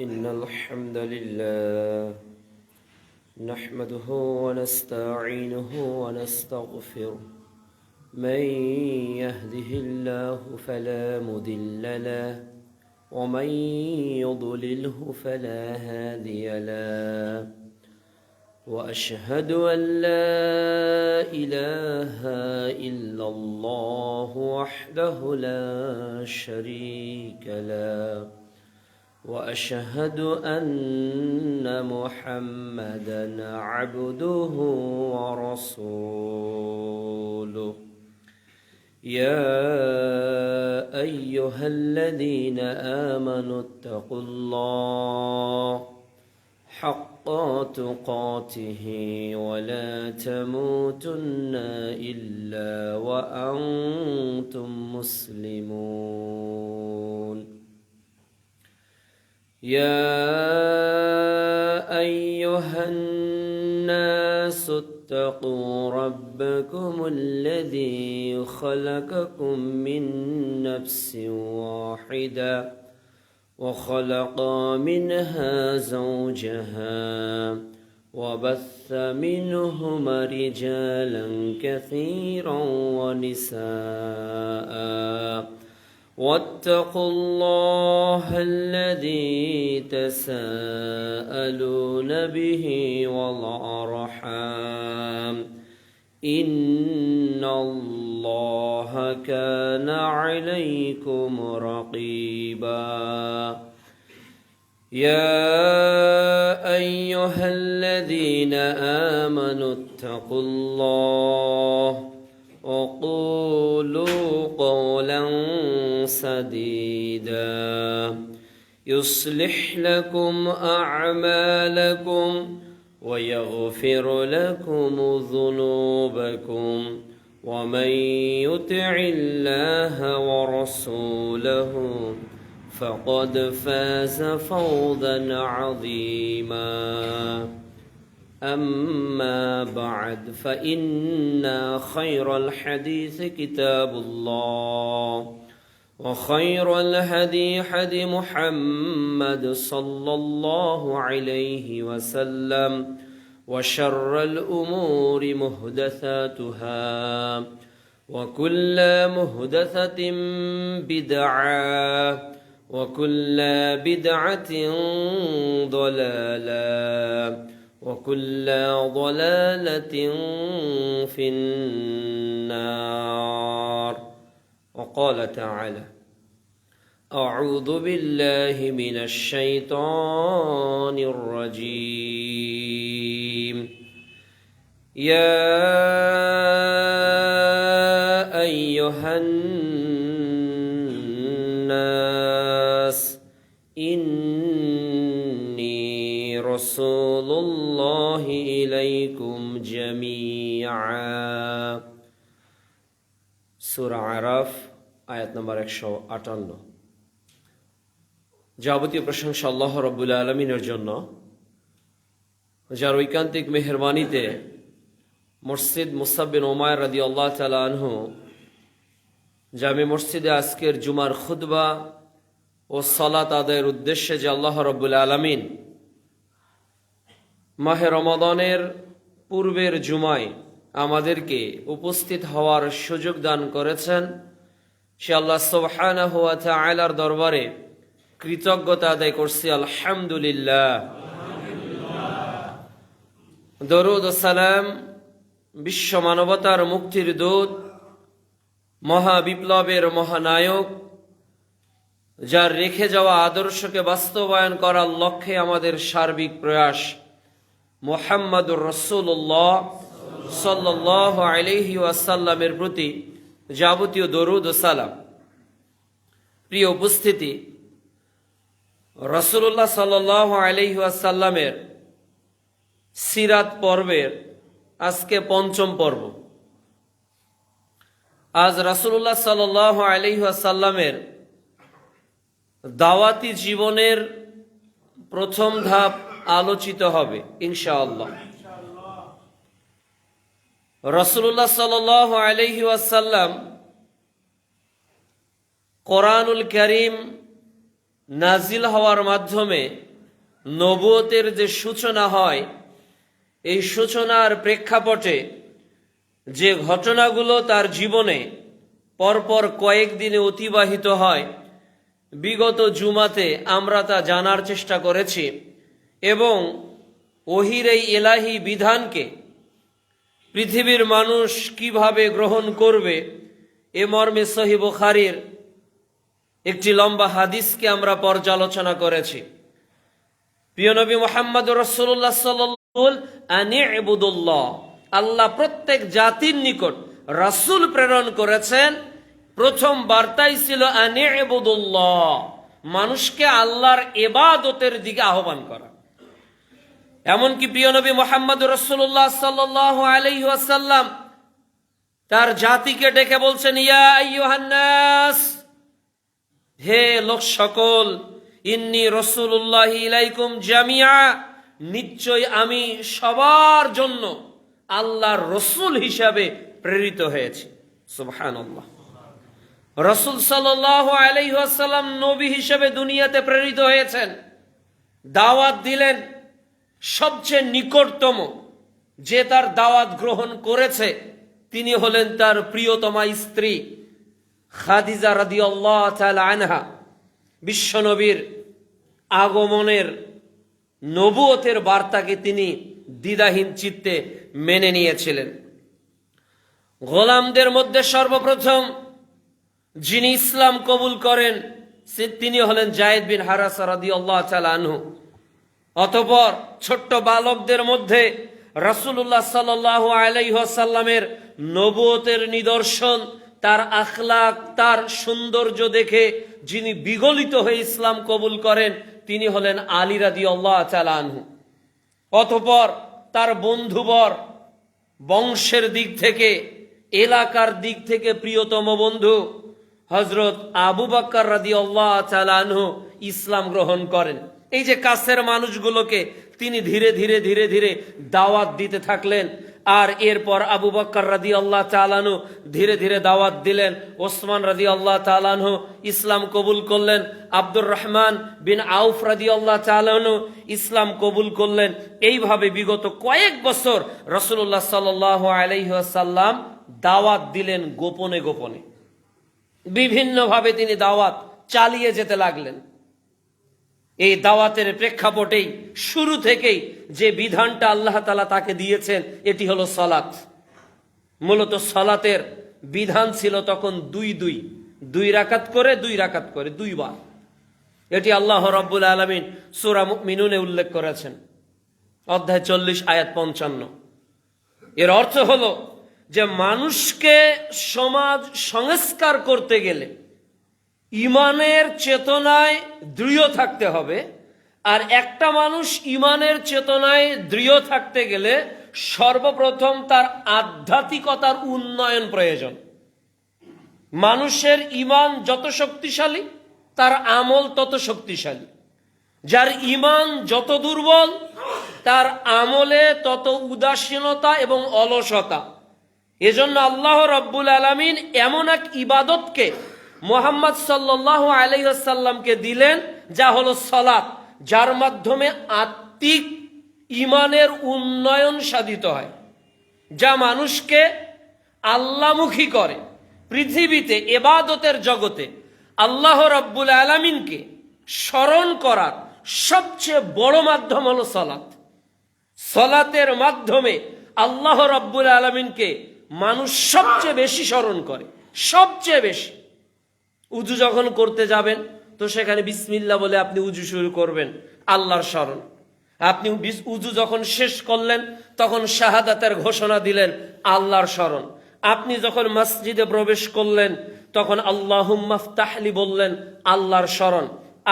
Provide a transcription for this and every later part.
إن الحمد لله نحمده ونستعينه ونستغفره من يهده الله فلا مضل له ومن يضلله فلا هادي له وأشهد أن لا إله إلا الله وحده لا شريك له وأشهد أن محمدًا عبده ورسوله يا أيها الذين آمنوا اتقوا الله حق تقاته ولا تموتن إلا وأنتم مسلمون يا أيها الناس اتقوا ربكم الذي خلقكم من نفس واحدة وخلق منها زوجها وبث منهما رجالا كثيرا ونساء واتقوا الله الذي تساءلون به والأرحام إن الله كان عليكم رقيبا يا أيها الذين آمنوا اتقوا الله وقولوا قولا سديدا يصلح لكم أعمالكم ويغفر لكم ذنوبكم ومن يطع الله ورسوله فقد فاز فوزا عظيما أما بعد فإن خير الحديث كتاب الله وخير الهدي هدي محمد صلى الله عليه وسلم وشر الأمور محدثاتها وكل محدثة بدعة وكل بدعة ضلالة وكل ضلالة في النار وقال تعالى أعوذ بالله من الشيطان الرجيم يا أيها الناس إني رسول الله إليكم جميعا সূরা আরাফ আয়াত নম্বর 158। যাবতীয় প্রশংসা আল্লাহ রাব্বুল আলামিনের জন্য, যার ঐকান্তিক মেহেরবানিতে মসজিদ মুসআব বিন উমাইর রাদিয়াল্লাহু তাআলা আনহু জামে মসজিদে আজকের জুমার খুতবা ও সালাত আদায়ের উদ্দেশ্যে যে আল্লাহ রাব্বুল আলামিন মাহে রমাদানের পূর্বের জুমায় আমাদেরকে উপস্থিত হওয়ার সুযোগ দান করেছেন, সে আল্লাহ সুবহানাহু ওয়া তাআলার দরবারে কৃতজ্ঞতা আদায় করছি। আলহামদুলিল্লাহ। দরুদ ও সালাম বিশ্ব মানবতার মুক্তির দূত, মহা বিপ্লবের মহানায়ক, যার রেখে যাওয়া আদর্শকে বাস্তবায়ন করার লক্ষ্যে আমাদের সার্বিক প্রয়াস, মুহাম্মাদুর রাসূলুল্লাহ সাল্লাল্লাহু আলাইহি ওয়াসাল্লামের প্রতি যাবতীয় দরুদ ও সালাম। প্রিয় উপস্থিতি, রাসূলুল্লাহ সাল্লাল্লাহু আলাইহি ওয়াসাল্লামের সিরাত পর্বের আজকে পঞ্চম পর্ব। আজ রাসূলুল্লাহ সাল্লাল্লাহু আলাইহি ওয়াসাল্লামের দাওয়াতি জীবনের প্রথম ধাপ আলোচিত হবে ইনশাআল্লাহ। রাসূলুল্লাহ সাল্লাল্লাহু আলাইহি ওয়াসাল্লাম কোরআনুল কারীম নাজিল হওয়ার মাধ্যমে নবুয়তের যে সূচনা হয়, এই সূচনার প্রেক্ষাপটে যে ঘটনাগুলো তার জীবনে পরপর কয়েকদিনে অতিবাহিত হয়, বিগত জুমাতে আমরা তা জানার চেষ্টা করেছি এবং ওহির এই এলাহি বিধানকে পৃথিবীর মানুষ কিভাবে গ্রহণ করবে এ মর্মে সহিহ বুখারীর একটি লম্বা হাদিসকে আমরা পর্যালোচনা করেছি। প্রিয় নবী মুহাম্মদ রাসূলুল্লাহ সাল্লাল্লাহু আলাইহি ওয়াসাল্লাম, আল্লাহ প্রত্যেক জাতির নিকট রাসূল প্রেরণ করেছেন। প্রথম বার্তাই ছিল আনি'বুদুল্লাহ, মানুষকে আল্লাহর ইবাদতের দিকে আহ্বান করা। এমনকি প্রিয় নবী মুহাম্মদ রাসূলুল্লাহ সাল্লাল্লাহু আলাইহি ওয়াসাল্লাম তার জাতিকে ডেকে বলছেন, ইয়া আইয়ুহান নাস, হে লোক সকল, ইন্নী রাসূলুল্লাহি ইলাইকুম জামিআ, নিশ্চয় আমি সবার জন্য আল্লাহর রসুল হিসাবে প্রেরিত হয়েছি। সুবহানাল্লাহ। রাসূল সাল্লাল্লাহু আলাইহি ওয়াসাল্লাম নবী হিসেবে দুনিয়াতে প্রেরিত হয়েছেন, দাওয়াত দিলেন। সবচেয়ে নিকটতম যে তার দাওয়াত গ্রহণ করেছে তিনি হলেন তার প্রিয়তমা স্ত্রী খাদিজা রাদিয়াল্লাহু তাআলা আনহা। বিশ্বনবীর আগমনের নবুয়তের বার্তাকে তিনি দ্বিধাহীন চিত্তে মেনে নিয়েছিলেন। গোলামদের মধ্যে সর্বপ্রথম যিনি ইসলাম কবুল করেন তিনি হলেন যায়েদ বিন হারাসা রাদিয়াল্লাহু তাআলা আনহু। অতঃপর ছোট্ট বালকদের মধ্যে রাসূলুল্লাহ সাল্লাল্লাহু আলাইহি ওয়াসাল্লামের নবুয়তের নিদর্শন, তার আখলাক, তার সৌন্দর্য দেখে যিনি বিগলিত হয়ে ইসলাম কবুল করেন তিনি হলেন আলী রাদিয়াল্লাহু তাআলা আনহু। অতঃপর তার বন্ধুবর, বংশের দিক থেকে, এলাকার দিক থেকে প্রিয়তম বন্ধু হযরত আবু বকর রাদিয়াল্লাহু তাআলা আনহু ইসলাম গ্রহণ করেন। এই যে কাছের মানুষগুলোকে তিনি ধীরে ধীরে ধীরে ধীরে দাওয়াত দিতে থাকলেন। আর এরপর আবু বকর রাদিয়াল্লাহু তাআলা আনহু ধীরে ধীরে দাওয়াত দিলেন। ওসমান রাদিয়াল্লাহু তাআলা আনহু ইসলাম কবুল করলেন। আব্দুর রহমান বিন আউফ রাদিয়াল্লাহু তাআলা আনহু ইসলাম কবুল করলেন। এইভাবে বিগত কয়েক বছর রাসূলুল্লাহ সাল্লাল্লাহু আলাইহি ওয়াসাল্লাম দাওয়াত দিলেন গোপনে গোপনে। বিভিন্নভাবে তিনি দাওয়াত চালিয়ে যেতে লাগলেন। এই দাওয়াতের প্রেক্ষাপটেই শুরু থেকেই যে বিধানটা আল্লাহ তাআলা তাকে দিয়েছেন এটি হলো সালাত। মূলত সালাতের বিধান ছিল তখন দুই রাকাত করে দুইবার। এটি আল্লাহ রাব্বুল আলামিন সূরা মুমিনুনে উল্লেখ করেছেন, অধ্যায় 40 আয়াত 55। এর অর্থ হলো যে মানুষকে সমাজ সংস্কার করতে গেলে ইমানের চেতনায় দৃঢ় থাকতে হবে। আর একটা মানুষ ইমানের চেতনায় দৃঢ় থাকতে গেলে সর্বপ্রথম তার আধ্যাত্মিকতার উন্নয়ন প্রয়োজন। মানুষের ইমান যত শক্তিশালী তার আমল তত শক্তিশালী। যার ইমান যত দুর্বল তার আমলে তত উদাসীনতা এবং অলসতা। এজন্য আল্লাহ রাব্বুল আলামিন এমন এক ইবাদতকে মুহাম্মদ সাল্লাল্লাহু আলাইহি ওয়াসাল্লামকে দিলেন যা হলো সালাত, যার মাধ্যমে আত্মিক ইমানের উন্নয়ন সাধিত হয়, যা মানুষকে আল্লাহমুখী করে। পৃথিবীতে ইবাদতের জগতে আল্লাহ রাব্বুল আলামিনকে স্মরণ করার সবচেয়ে বড় মাধ্যম হলো সালাত। সালাতের মাধ্যমে আল্লাহ রাব্বুল আলামিনকে মানুষ সবচেয়ে বেশি স্মরণ করে, সবচেয়ে বেশি। উযু যখন করতে যাবেন তো সেখানে বিসমিল্লাহ বলে আপনি উযু শুরু করবেন, আল্লাহর স্মরণ। আপনি উযু যখন শেষ করলেন তখন শাহাদাতের ঘোষণা দিলেন, আল্লাহর স্মরণ। আপনি যখন মসজিদে প্রবেশ করলেন তখন আল্লাহুম্মা ফতাহলি বললেন, আল্লাহর স্মরণ।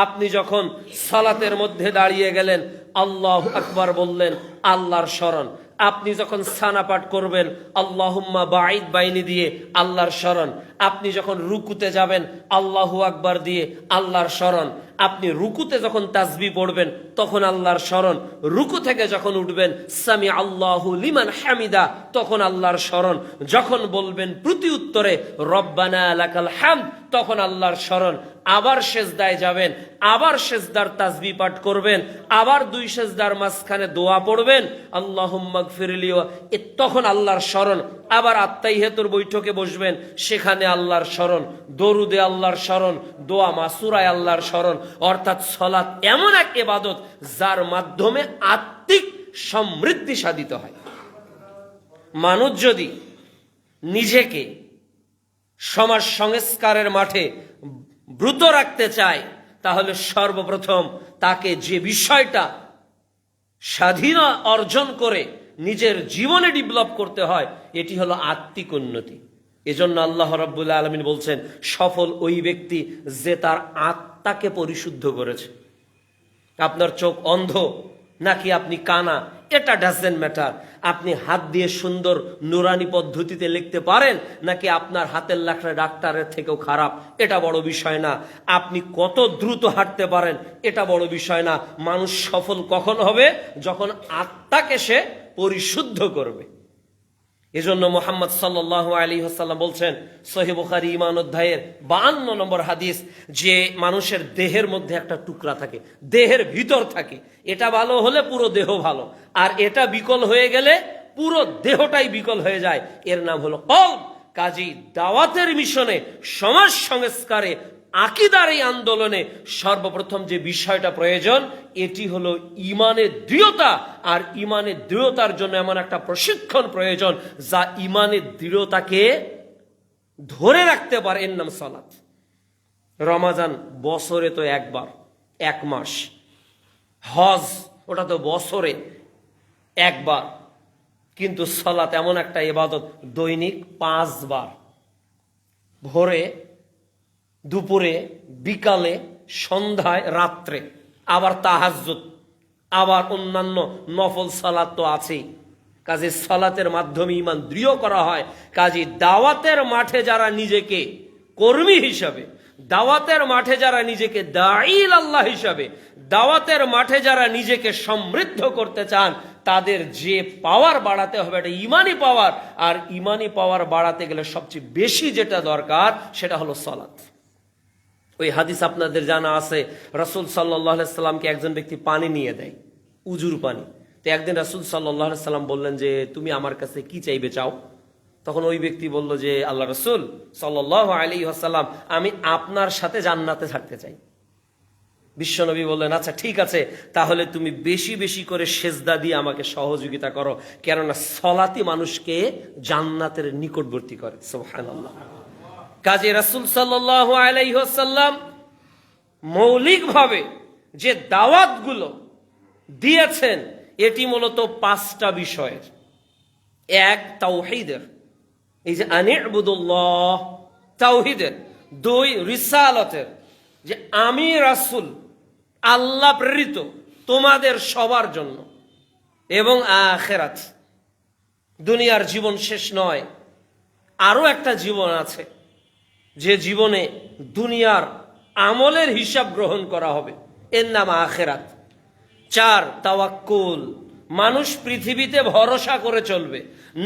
আপনি যখন সালাতের মধ্যে দাঁড়িয়ে গেলেন আল্লাহু আকবার বললেন, আল্লাহর স্মরণ। আপনি যখন সানা পাঠ করবেন আল্লাহুম্মা বাঈদ বাইনি দিয়ে আল্লাহর স্মরণ। আপনি যখন রুকুতে যাবেন আল্লাহু আকবার দিয়ে আল্লাহর স্মরণ। আপনি রুকুতে যখন তাসবিহ পড়বেন তখন আল্লাহর স্মরণ, রুকু থেকে যখন উঠবেন সামি আল্লাহু লিমান হামিদা তখন আল্লাহর স্মরণ, যখন বলবেন প্রতি উত্তরে রব্বানা লাকাল হামদ তখন আল্লাহর স্মরণ, আবার সেজদায় যাবেন, আবার সেজদার তাসবিহ পাঠ করবেন, আবার দুই সেজদার মাঝখানে দোয়া পড়বেন আল্লাহুম্মা গফিরলি, তখন আল্লাহর স্মরণ, আবার আত্তাহিয়াতুর বৈঠকে বসবেন, সেখানে আল্লাহর স্মরণ, দরুদে আল্লাহর স্মরণ, দোয়া মাসুরায় আল্লাহর স্মরণ। অর্থাৎ সালাত এমন এক ইবাদত যার মাধ্যমে আত্মিক সমৃদ্ধি সাধিত হয়। মানুষ যদি নিজেকে সমাজ সংস্কারের মাঠে ব্রত রাখতে চায় তাহলে সর্বপ্রথম তাকে যে বিষয়টা স্বাধীনতা অর্জন করে নিজের জীবনে ডেভেলপ করতে হয় এটি হলো আত্মিক উন্নতি। এজন্য আল্লাহ রাব্বুল আলামিন বলছেন সফল ওই ব্যক্তি যে তার আত্মাকে পরিশুদ্ধ করেছে। আপনার চোখ অন্ধ নাকি আপনি কানা এটা ডাজেন্ট ম্যাটার। আপনি হাত দিয়ে সুন্দর নুরানি পদ্ধতিতে লিখতে পারেন নাকি আপনার হাতের লেখা ডাক্তারের থেকেও খারাপ এটা বড় বিষয় না। আপনি কত দ্রুত হাঁটতে পারেন এটা বড় বিষয় না। মানুষ সফল কখন হবে? যখন আত্মাকে সে পরিশুদ্ধ করবে। এজন্য মুহাম্মদ সাল্লাল্লাহু আলাইহি ওয়াসাল্লাম বলছেন সহিহ বুখারী ঈমান অধ্যায়ের 52 নম্বর হাদিস যে মানুষের দেহের মধ্যে একটা টুকরা থাকে, দেহের ভিতর থাকে, এটা ভালো হলে পুরো দেহ ভালো, আর এটা বিকল হয়ে গেলে পুরো দেহটাই বিকল হয়ে যায়। এর নাম হলো কলব। কাজী দাওয়াতের মিশনে, সমাজ সংস্কারে, আকীদার এই আন্দোলনে সর্বপ্রথম যে বিষয়টা প্রয়োজন এটি হলো ঈমানের দৃঢ়তা। আর ঈমানের দৃঢ়তার জন্য এমন একটা প্রশিক্ষণ প্রয়োজন যা ঈমানের দৃঢ়তাকে ধরে রাখতে পারে, এর নাম সালাত। রমাজান বছরে তো একবার, এক মাস। হজ ওটা তো বছরে একবার, কিন্তু সালাত এমন একটা ইবাদত দৈনিক 5 বার, ভোরে, দুপুরে, বিকালে, সন্ধ্যায়, রাত্রে, আবার তাহাজ্জুদ, আবার অন্যান্য নফল সালাত তো আছেই। কাজে সালাতের মাধ্যমে ঈমান দৃঢ় করা হয়। কাজে দাওয়াতের মাঠে যারা নিজেকে কর্মী হিসাবে, দাওয়াতের মাঠে যারা নিজেকে দাঈল আল্লাহ হিসাবে, দাওয়াতের মাঠে যারা নিজেকে সমৃদ্ধ করতে চান তাদের যে পাওয়ার বাড়াতে হবে এটা ঈমানি পাওয়ার। আর ঈমানি পাওয়ার বাড়াতে গেলে সবচেয়ে বেশি যেটা দরকার সেটা হলো সালাত। ওই হাদিস আপনাদের জানা আছে, রাসূল সাল্লাল্লাহু আলাইহি সাল্লামকে একজন ব্যক্তি পানি নিয়ে দেয়, উজুর পানি। তো একদিন রাসূল সাল্লাল্লাহু আলাইহি সাল্লাম বললেন যে তুমি আমার কাছে কি চাইবে, চাও। তখন ওই ব্যক্তি বলল যে আল্লাহ রাসূল সাল্লাল্লাহু আলাইহি ওয়াসাল্লাম আমি আপনার সাথে জান্নাতে থাকতে চাই। বিশ্বনবী বললেন আচ্ছা ঠিক আছে, তাহলে তুমি বেশি বেশি করে সেজদা দিয়ে আমাকে সহযোগিতা করো, কেননা সালাতই মানুষকে জান্নাতের নিকটবর্তী করে। সুবহানাল্লাহ। কাজে রাসূল সাল্লাল্লাহু আলাইহি ওয়াসাল্লাম মৌলিকভাবে যে দাওয়াতগুলো দিয়েছেন এটি মূলত 5টা বিষয়ের। এক, তাওহীদের, এই যে আনি'বুদুল্লাহ, তাওহীদের। 2, রিসালাতের, যে আমি রাসূল আল্লাহ প্রেরিত তোমাদের সবার জন্য। এবং আখিরাত, দুনিয়ার জীবন শেষ নয়, আরো একটা জীবন আছে যে জীবনে দুনিয়ার আমলের হিসাব গ্রহণ করা হবে, এর নাম আখিরাত। 4, তাওয়াক্কুল, মানুষ পৃথিবীতে ভরসা করে চলবে,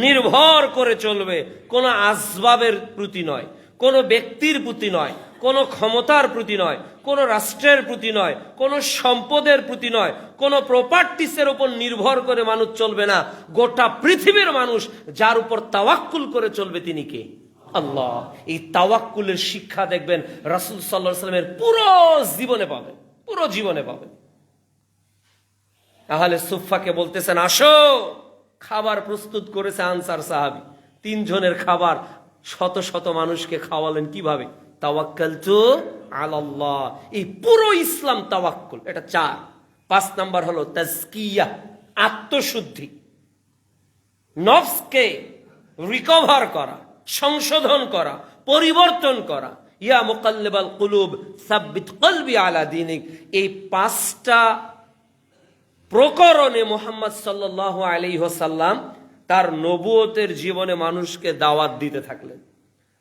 নির্ভর করে চলবে, কোনো আসবাবের প্রতি নয়, কোনো ব্যক্তির প্রতি নয়, কোনো ক্ষমতার প্রতি নয়, কোনো রাষ্ট্রের প্রতি নয়, কোনো সম্পদের প্রতি নয়, কোনো প্রপার্টিসের উপর নির্ভর করে মানুষ চলবে না। গোটা পৃথিবীর মানুষ যার উপর তাওয়াক্কুল করে চলবে তিনি কে? আল্লাহ। এই তাওয়াক্কুলের শিক্ষা দেখবেন রাসূল সাল্লাল্লাহু আলাইহি ওয়াসাল্লামের পুরো জীবনে পাবেন, পুরো জীবনে পাবেন। তাহলে সুফফাকে বলতেছেন আসো, খাবার প্রস্তুত করেছে আনসার সাহাবী, 3 জনের খাবার শত শত মানুষকে খাওয়ালেন। কিভাবে? তাওয়াক্কালতু আলাল্লাহ। এই পুরো ইসলাম তাওয়াক্কুল। এটা 4। 5 নাম্বার হলো তাজকিয়া, আত্মশুদ্ধি, নফসকে রিকভার করা, সংশোধন করা, পরিবর্তন করা। ইয়া মুকাল্লিবাল কুলুব সাব্বিত কলবি আলা দীনিক। এই 5টা প্রকরণে মুহাম্মদ সাল্লাল্লাহু আলাইহি ওয়াসাল্লাম তার নবুয়তের জীবনে মানুষকে দাওয়াত দিতে থাকলেন।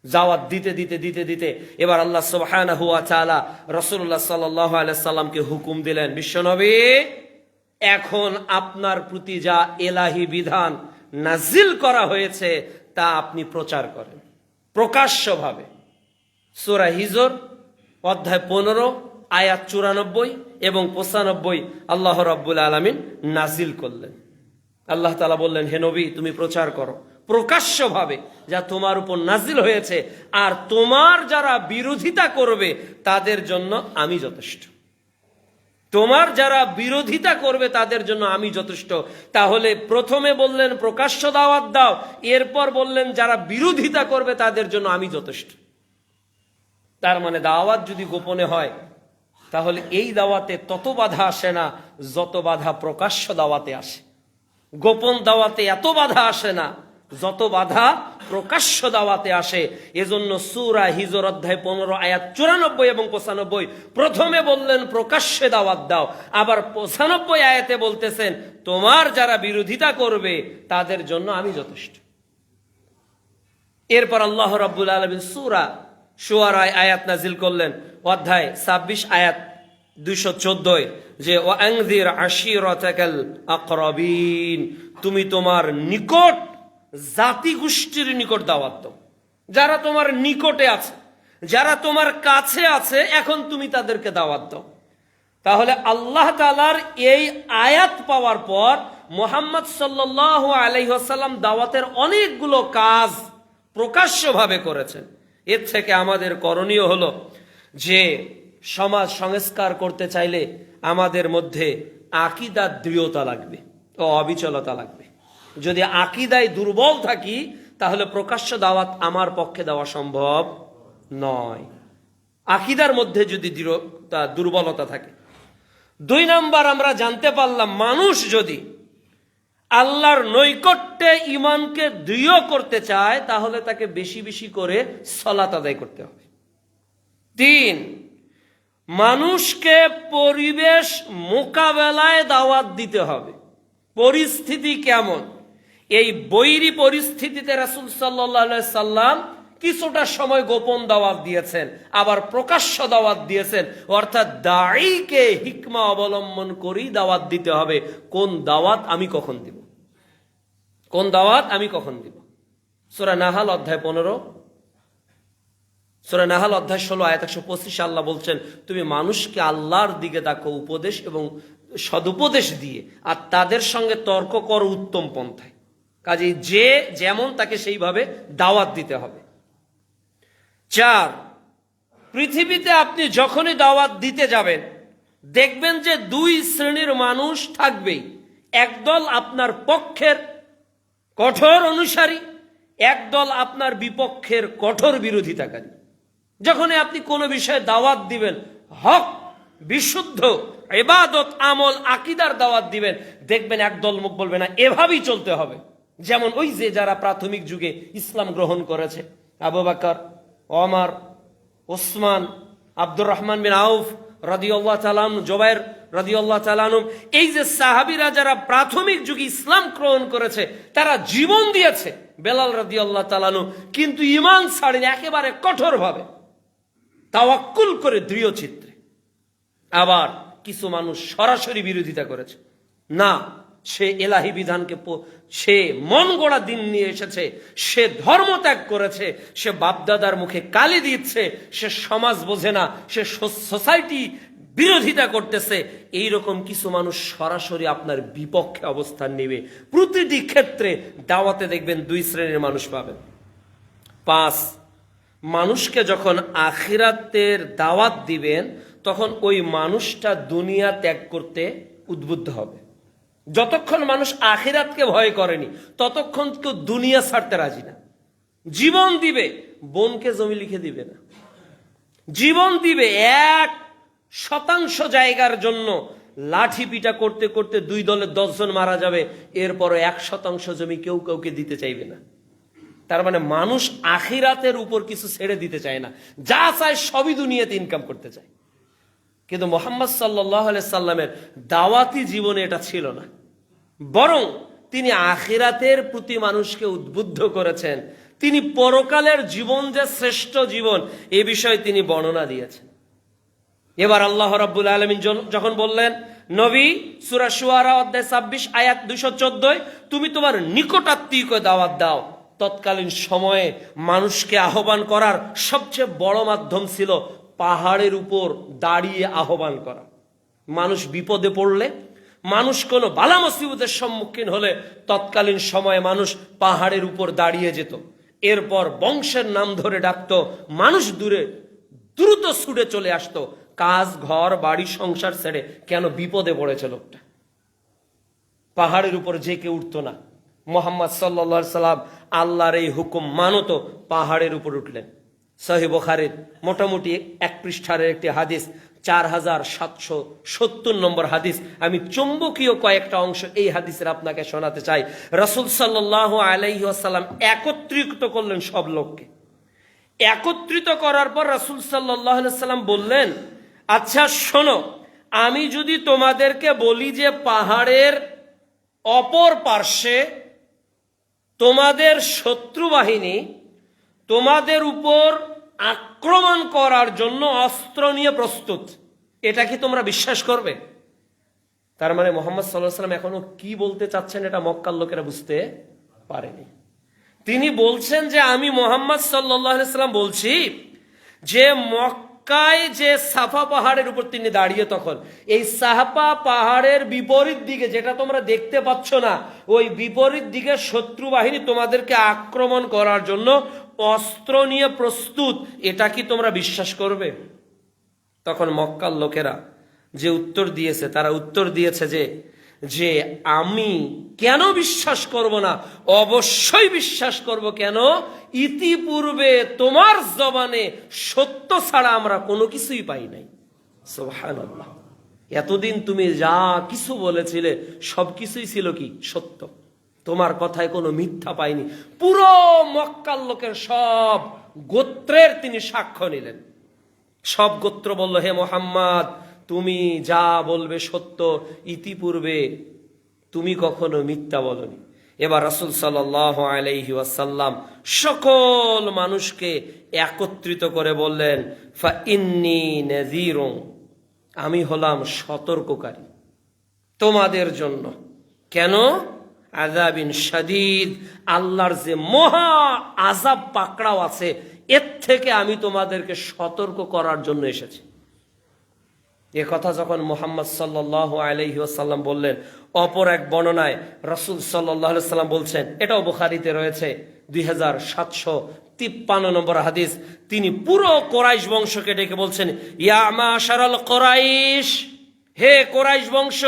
দাওয়াত দিতে দিতে দিতে দিতে এবার আল্লাহ সুবহানাহু ওয়া তাআলা রাসূলুল্লাহ সাল্লাল্লাহু আলাইহি সাল্লামকে হুকুম দিলেন, বিশ্বনবী এখন আপনার প্রতি যা ইলাহি বিধান নাজিল করা হয়েছে তা আপনি প্রচার করেন প্রকাশ্যভাবে। সূরা হিজর অধ্যায় 15 আয়াত 94 এবং 95 আল্লাহ রাব্বুল আলামিন নাজিল করলেন। আল্লাহ তাআলা বললেন, হে নবী তুমি প্রচার করো প্রকাশ্যভাবে যা তোমার উপর নাজিল হয়েছে, আর তোমার যারা বিরোধিতা করবে তাদের জন্য আমি যথেষ্ট। তোমার যারা বিরোধিতা করবে তাদের জন্য আমি যথেষ্ট। তাহলে প্রথমে বললেন প্রকাশ্য দাওয়াত দাও, এরপর বললেন যারা বিরোধিতা করবে তাদের জন্য আমি যথেষ্ট। তার মানে দাওয়াত যদি গোপনে হয় তাহলে এই দাওয়াতে তত বাধা আসে না যত বাধা প্রকাশ্য দাওয়াতে আসে। গোপন দাওয়াতে এত বাধা আসে না যত বাধা প্রকাশ্য দাওয়াতে আসে। এজন্য সূরা হিজর অধ্যায় 15 আয়াত 94 এবং 95 প্রথমে বললেন প্রকাশ্যে দাওয়াত দাও, আবার 95 আয়াতে বলতেছেন তোমার যারা বিরোধিতা করবে তাদের জন্য আমি যথেষ্ট। এরপর আল্লাহ রাব্বুল আলামিন সূরা শুআরা আয়াত নাজিল করলেন অধ্যায় 26 আয়াত 214 যে ওয়ানজির আশিরাতাকাল আকরাবিন, তুমি তোমার নিকট জাতি গোষ্ঠীর নিকট দাওয়াত দাও। যারা তোমার নিকটে আছে, যারা তোমার কাছে আছে, এখন তুমি তাদেরকে দাওয়াত দাও। তাহলে আল্লাহ তাআলার এই আয়াত পাওয়ার পর মুহাম্মদ সাল্লাল্লাহু আলাইহি ওয়াসাল্লাম দাওয়াতের অনেকগুলো কাজ প্রকাশ্যভাবে করেছেন। এর থেকে আমাদের করণীয় হলো যে সমাজ সংস্কার করতে চাইলে আমাদের মধ্যে আকীদার দৃঢ়তা লাগবে ও অবিচলতা লাগবে। যদি আকীদায় দুর্বল থাকি তাহলে প্রকাশ্য দাওয়াত আমার পক্ষে দেওয়া সম্ভব নয়। আকীদার মধ্যে যদি দুর্বলতা থাকে। 2 নাম্বার আমরা জানতে পারলাম মানুষ যদি আল্লাহর নৈকট্যে ঈমানকে দৃঢ় করতে চায় তাহলে তাকে বেশি বেশি করে সালাত আদায় করতে হবে। 3, মানুষকে পরিবেশ মোকাবেলায় দাওয়াত দিতে হবে। পরিস্থিতি কেমন, এই বৈরী পরিস্থিতিতে রাসূল সাল্লাল্লাহু আলাইহি সাল্লাম কিছুটা সময় গোপন দাওয়াত দিয়েছেন, আবার প্রকাশ্য দাওয়াত দিয়েছেন। অর্থাৎ দাঈকে হিকমা অবলম্বন করেই দাওয়াত দিতে হবে। কোন দাওয়াত আমি কখন দিব, কোন দাওয়াত আমি কখন দিব। সূরা নাহাল অধ্যায় 15, সূরা নাহাল অধ্যায় 16 আয়াত 125 আল্লাহ বলছেন তুমি মানুষকে আল্লাহর দিকে ডাকো উপদেশ এবং সদুপদেশ দিয়ে, আর তাদের সঙ্গে তর্ক করো উত্তম পন্থায়। কাজেই যে যেমন তাকে সেইভাবে দাওয়াত দিতে হবে। 4, পৃথিবীতে আপনি যখনই দাওয়াত দিতে যাবেন দেখবেন যে 2 শ্রেণীর মানুষ থাকবেই। একদল আপনার পক্ষের কঠোর অনুসারী, একদল আপনার বিপক্ষের কঠোর বিরোধিতাকারী। যখনই আপনি কোনো বিষয়ে দাওয়াত দিবেন, হক বিশুদ্ধ ইবাদত আমল আকীদার দাওয়াত দিবেন, দেখবেন একদল মুখ বলবে না এভাবেই চলতে হবে। যেমন ওই যে যারা প্রাথমিক যুগে ইসলাম গ্রহণ করেছে, আবু বকর, ওমর, ওসমান, আব্দুর রহমান বিন আউফ রাদিয়াল্লাহু তাআলা আনহু, জুবাইর রাদিয়াল্লাহু তাআলা আনহু, এই যে সাহাবীরা যারা প্রাথমিক যুগে ইসলাম গ্রহণ করেছে তারা জীবন দিয়েছে। বেলাল রাদিয়াল্লাহু তাআলা আনহু কিন্তু ঈমান ছাড়েনি, একেবারে কঠোরভাবে তাওয়াক্কুল করে দৃঢ় চিত্রে। আবার কিছু মানুষ সরাসরি বিরোধিতা করেছে, না সে ইলাহি বিধানকে সে মন গড়া দিন নিয়ে এসেছে, সে ধর্ম ত্যাগ করেছে, সে বাপদাদার মুখে কালি দিচ্ছে, সে সমাজ বোঝে না, সে সোসাইটি বিরোধিতা করতেছে। এইরকম কিছু মানুষ সরাসরি আপনার বিপক্ষে অবস্থান নেবে। প্রতিটি ক্ষেত্রে দাওয়াতে দেখবেন 2 শ্রেণীর মানুষ পাবেন। 5, মানুষকে যখন আখিরাতের দাওয়াত দিবেন তখন ওই মানুষটা দুনিয়া ত্যাগ করতে উদ্বুদ্ধ হবে। যতক্ষণ মানুষ আখিরাতকে ভয় করেনি ততক্ষণ কেউ দুনিয়া ছাড়তে রাজি না। জীবন দিবে, বোনকে জমি লিখে দিবে না। জীবন দিবে 1% জায়গার জন্য। লাঠি পিটা করতে করতে 2 দলে 10 জন মারা যাবে, এরপরও 1% জমি কেউ কাউকে দিতে চাইবে না। তার মানে মানুষ আখিরাতের উপর কিছু ছেড়ে দিতে চায় না, যা চায় সবই দুনিয়াতে ইনকাম করতে চায়। কিন্তু মুহাম্মদ সাল্লাল্লাহু আলাইহি সাল্লামের দাওয়াতি জীবনে এটা ছিল না, বরং তিনি আখিরাতের প্রতি মানুষকে উদ্বুদ্ধ করেছেন। তিনি পরকালের জীবন যে শ্রেষ্ঠ জীবন এ বিষয়ে তিনি বর্ণনা দিয়েছেন। এবার আল্লাহ রাব্বুল আলামিন যখন বললেন, নবী, সূরা শুআরা অধ্যায় 26 আয়াত 214, তুমি তোমার নিকটাত্মীয়কে দাওয়াত দাও। তৎকালীন সময়ে মানুষকে আহ্বান করার সবচেয়ে বড় মাধ্যম ছিল পাহাড়ের উপর দাঁড়িয়ে আহ্বান করা। মানুষ বিপদে পড়লে, মানুষ কোনো বালা মুসিবতের সম্মুখীন হলে তৎকালীন সময়ে মানুষ পাহাড়ের উপর দাঁড়িয়ে যেত। এরপর বংশের নাম ধরে ডাকতো, মানুষ দ্রুত ছুটে চলে আসতো, কাজ, ঘর, বাড়ি, সংসার ছেড়ে। কেন? বিপদে পড়েছে লোকটা। পাহাড়ের উপর যে কেউ উঠতো না। মুহাম্মদ সাল্লাল্লাহু আলাইহি সাল্লাম আল্লাহর এই হুকুম মানত, পাহাড়ের উপর উঠলেন। সহিহ বুখারীর মোটামুটি 1 পৃষ্ঠার একটি হাদিস, 4770 নম্বর হাদিস। আমি চুম্বকীয় কয়েকটা অংশ এই হাদিসের আপনাকে শোনাতে চাই। রাসূল সাল্লাল্লাহু আলাইহি ওয়াসাল্লাম একত্রিত করলেন সব লোককে। একত্রিত করার পর রাসূল সাল্লাল্লাহু আলাইহি ওয়াসাল্লাম বললেন, আচ্ছা শোনো, আমি যদি তোমাদেরকে বলি যে পাহাড়ের অপর পার্শ্বে তোমাদের শত্রু বাহিনী তোমাদের উপর আক্রমণ করার জন্য অস্ত্র নিয়ে প্রস্তুত, এটা কি তোমরা বিশ্বাস করবে? তার মানে মুহাম্মদ সাল্লাল্লাহু আলাইহি ওয়াসাল্লাম এখনো কি বলতে চাচ্ছেন এটা মক্কার লোকেরা বুঝতে পারেনি। তিনি বলছেন যে আমি মুহাম্মদ সাল্লাল্লাহু আলাইহি ওয়াসাল্লাম বলছি যে মক্কায় যে সাফা পাহাড়ের উপর তিনি দাঁড়িয়ে, তখন এই সাফা পাহাড়ের বিপরীত দিকে, যেটা তোমরা দেখতে পাচ্ছ না, ওই বিপরীত দিকে শত্রু বাহিনী তোমাদেরকে আক্রমণ করার জন্য অস্ত্র নিয়ে প্রস্তুত, এটা কি তোমরা বিশ্বাস করবে? তখন মক্কার লোকেরা যে উত্তর দিয়েছে, তারা উত্তর দিয়েছে যে আমি কেন বিশ্বাস করব না? অবশ্যই বিশ্বাস করব। কেন? ইতিপূর্বে তোমার জবানে সত্য ছাড়া আমরা কোনো কিছুই পাই নাই। সুবহানাল্লাহ। এতদিন তুমি যা কিছু বলেছিলে সব কিছুই ছিল কি? সত্য। তোমার কথায় কোনো মিথ্যা পাইনি। পুরো মক্কার লোকের সব গোত্রের তিনি সাক্ষ্য নিলেন। সব গোত্র বলল, হে মুহাম্মদ, তুমি যা বলবে সত্য, ইতিপূর্বে তুমি কখনো মিথ্যা বলনি। এবার রাসূল সাল্লাল্লাহু আলাইহি ওয়াসাল্লাম সকল মানুষকে একত্রিত করে বললেন, ফা ইন্নী নাযীরুন, আমি হলাম সতর্ককারী তোমাদের জন্য। কেন? আযাবিন শাদীদ, আল্লাহর যে মহা আযাব পাকড়াও আছে, এর থেকে আমি তোমাদেরকে সতর্ক করার জন্য এসেছি। এ কথা যখন মুহাম্মদ সাল্লাল্লাহু আলাইহি ওয়াসাল্লাম বললেন, অপর এক বর্ণনায় রাসূল সাল্লাল্লাহু আলাইহি ওয়াসাল্লাম বলছেন, এটাও বুখারীতে রয়েছে, 2753 নম্বর হাদিস, তিনি পুরো কোরাইশ বংশকে ডেকে বলছেন, ইয়া মাশারাল কোরাইশ, হে কোরাইশ বংশ,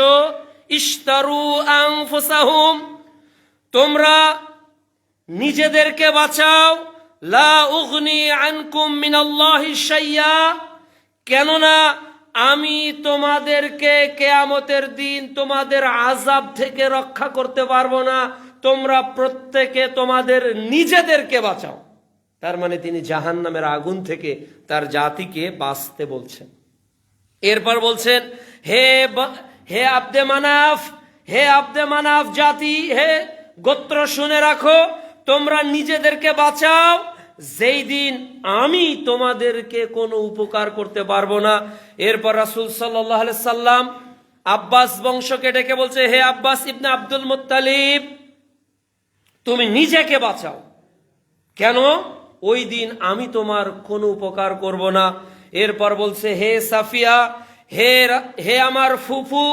ইশতারু আনফুসাহুম, তোমরা নিজেদেরকে বাঁচাও, লা উগনি আনকুম মিনাল্লাহি শাইয়া, কেননা আমি তোমাদেরকে কিয়ামতের দিন তোমাদের আযাব থেকে রক্ষা করতে পারবো না, তোমরা প্রত্যেকে তোমাদের নিজেদেরকে বাঁচাও। তার মানে তিনি জাহান্নামের আগুন থেকে তার জাতিকে বাঁচতে বলছেন। এরপর বলছেন, হে আব্দে মানাফ, হে আব্দে মানাফ জাতি, হে গোত্র, শুনে রাখো, তোমরা নিজেদেরকে বাঁচাও, যেই দিন আমি তোমাদেরকে কোনো উপকার করতে পারবো না। এরপর রাসূল সাল্লাল্লাহু আলাইহি সাল্লাম আব্বাস বংশকে ডেকে বলছে, হে আব্বাস ইবনে আব্দুল মুত্তালিব, তুমি নিজেকে বাঁচাও, কেন? ওই দিন আমি তোমার কোনো উপকার করব না। এরপর বলছে, হে সাফিয়া, হে আমার ফুফু,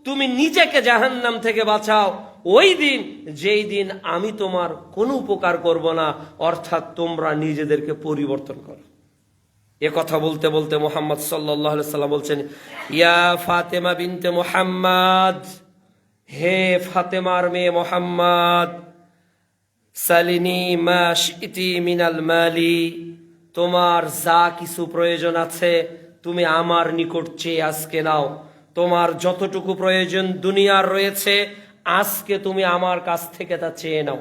তুমি নিজেকে জাহান্নাম থেকে বাঁচাও, ওই দিন যেই দিন আমি তোমার কোনো উপকার করব না, অর্থাৎ তোমরা নিজেদেরকে পরিবর্তন করো। এ কথা বলতে বলতে মুহাম্মদ সাল্লাল্লাহু আলাইহি সাল্লাম বলছেন, ইয়া ফাতেমা বিনতে মুহাম্মদ, হে ফাতেমার মেয়ে মুহাম্মদ, সালিনি মা শি'তি মিনাল মালি, তোমার যা কিছু প্রয়োজন আছে তুমি আমার নিকট চেয়ে আজকে নাও। তোমার যতটুকু প্রয়োজন দুনিয়ার রয়েছে আজকে তুমি আমার কাছ থেকে তা চেয়ে নাও।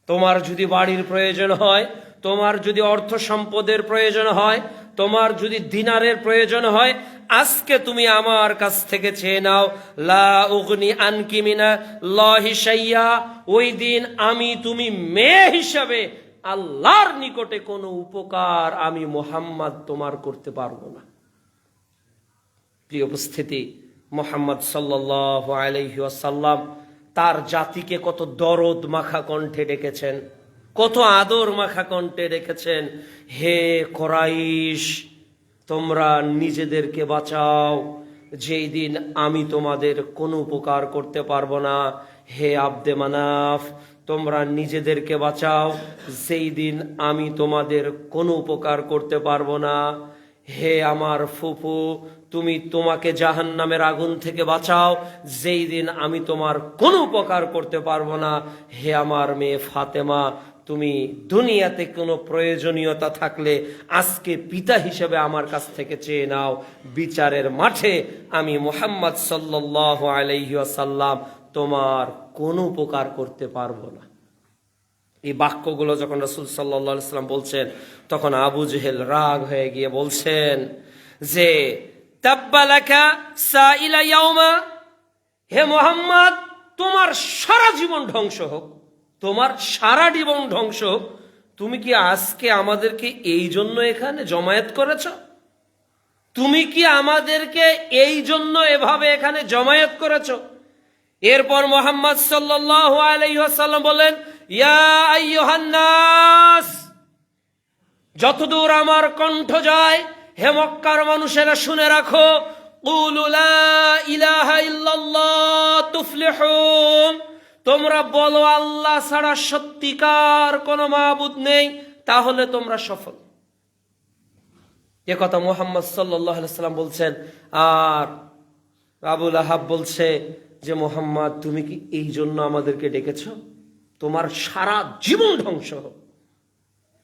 তোমার যদি বাড়ির প্রয়োজন হয়, তোমার যদি অর্থ সম্পদের প্রয়োজন হয়, তোমার যদি দিনারের প্রয়োজন হয়, আজকে তুমি আমার কাছ থেকে চেয়ে নাও। লা উগনি আনকি মিনাল্লাহি শাইয়া, ওই দিন আমি তুমি মেয়ে হিসাবে আল্লাহর নিকটে কোনো উপকার আমি মুহাম্মদ তোমার করতে পারবো না। প্রিয় উপস্থিতি, মুহাম্মদ সাল্লাল্লাহু আলাইহি ওয়াসাল্লাম তার জাতিকে কত দরদ মাখা কণ্ঠে ডেকেছেন, কত আদর মাখা কণ্ঠে ডেকেছেন। হে কুরাইশ, তোমরা নিজেদেরকে বাঁচাও, যেই দিন আমি তোমাদের কোনো উপকার করতে পারবো না। হে আব্দে মানাফ, তোমরা নিজেদেরকে বাঁচাও, যেই দিন আমি তোমাদের কোনো উপকার করতে পারবো না। হে আমার ফুফু, তুমি তোমাকে জাহান্নামের আগুন থেকে বাঁচাও, যেই দিন আমি তোমার কোনো উপকার করতে পারবো না। হে আমার মেয়ে ফাতেমা, তুমি দুনিয়াতে কোনো প্রয়োজনীয়তা থাকলে আজকে পিতা হিসেবে আমার কাছ থেকে চেয়ে নাও। বিচারের মাঠে আমি মুহাম্মদ সাল্লাল্লাহু আলাইহি ওয়াসাল্লাম তোমার কোনো উপকার করতে পারবো না। এই বাক্যগুলো যখন রাসূল সাল্লাল্লাহু আলাইহি ওয়াসাল্লাম বলছেন, তখন আবু জেহেল রাগ হয়ে গিয়ে বলছেন যে তাব্বালাকা সাইলা ইয়াউমা, হে মুহাম্মদ, তোমার সারা জীবন ধ্বংস হোক, তোমার সারা জীবন ধ্বংস হোক। তুমি কি আজকে আমাদেরকে এই জন্য এখানে জমায়েত করেছ? তুমি কি আমাদেরকে এই জন্য এভাবে এখানে জমায়েত করেছ? এরপর মুহাম্মদ সাল্লাল্লাহু আলাইহি ওয়াসাল্লাম বলেন, ইয়া আইয়ুহান নাস, যতদূর আমার কণ্ঠ যায়, হে মক্কার মানুষেরা শুনে রাখো, কুলু লা ইলাহা ইল্লাল্লাহ তুফলিহুন, তোমরা বলো আল্লাহ ছাড়া সত্যিকার কোনো মাবুদ নেই, তাহলে তোমরা সফল। এ কথা মুহাম্মদ সাল্লাল্লাহু আলাইহি ওয়াসাল্লাম বলছেন। আর আবু লাহাব বলছে যে মুহাম্মদ, তুমি কি এই জন্য আমাদেরকে ডেকেছ? তোমার সারা জীবন ধ্বংস হোক।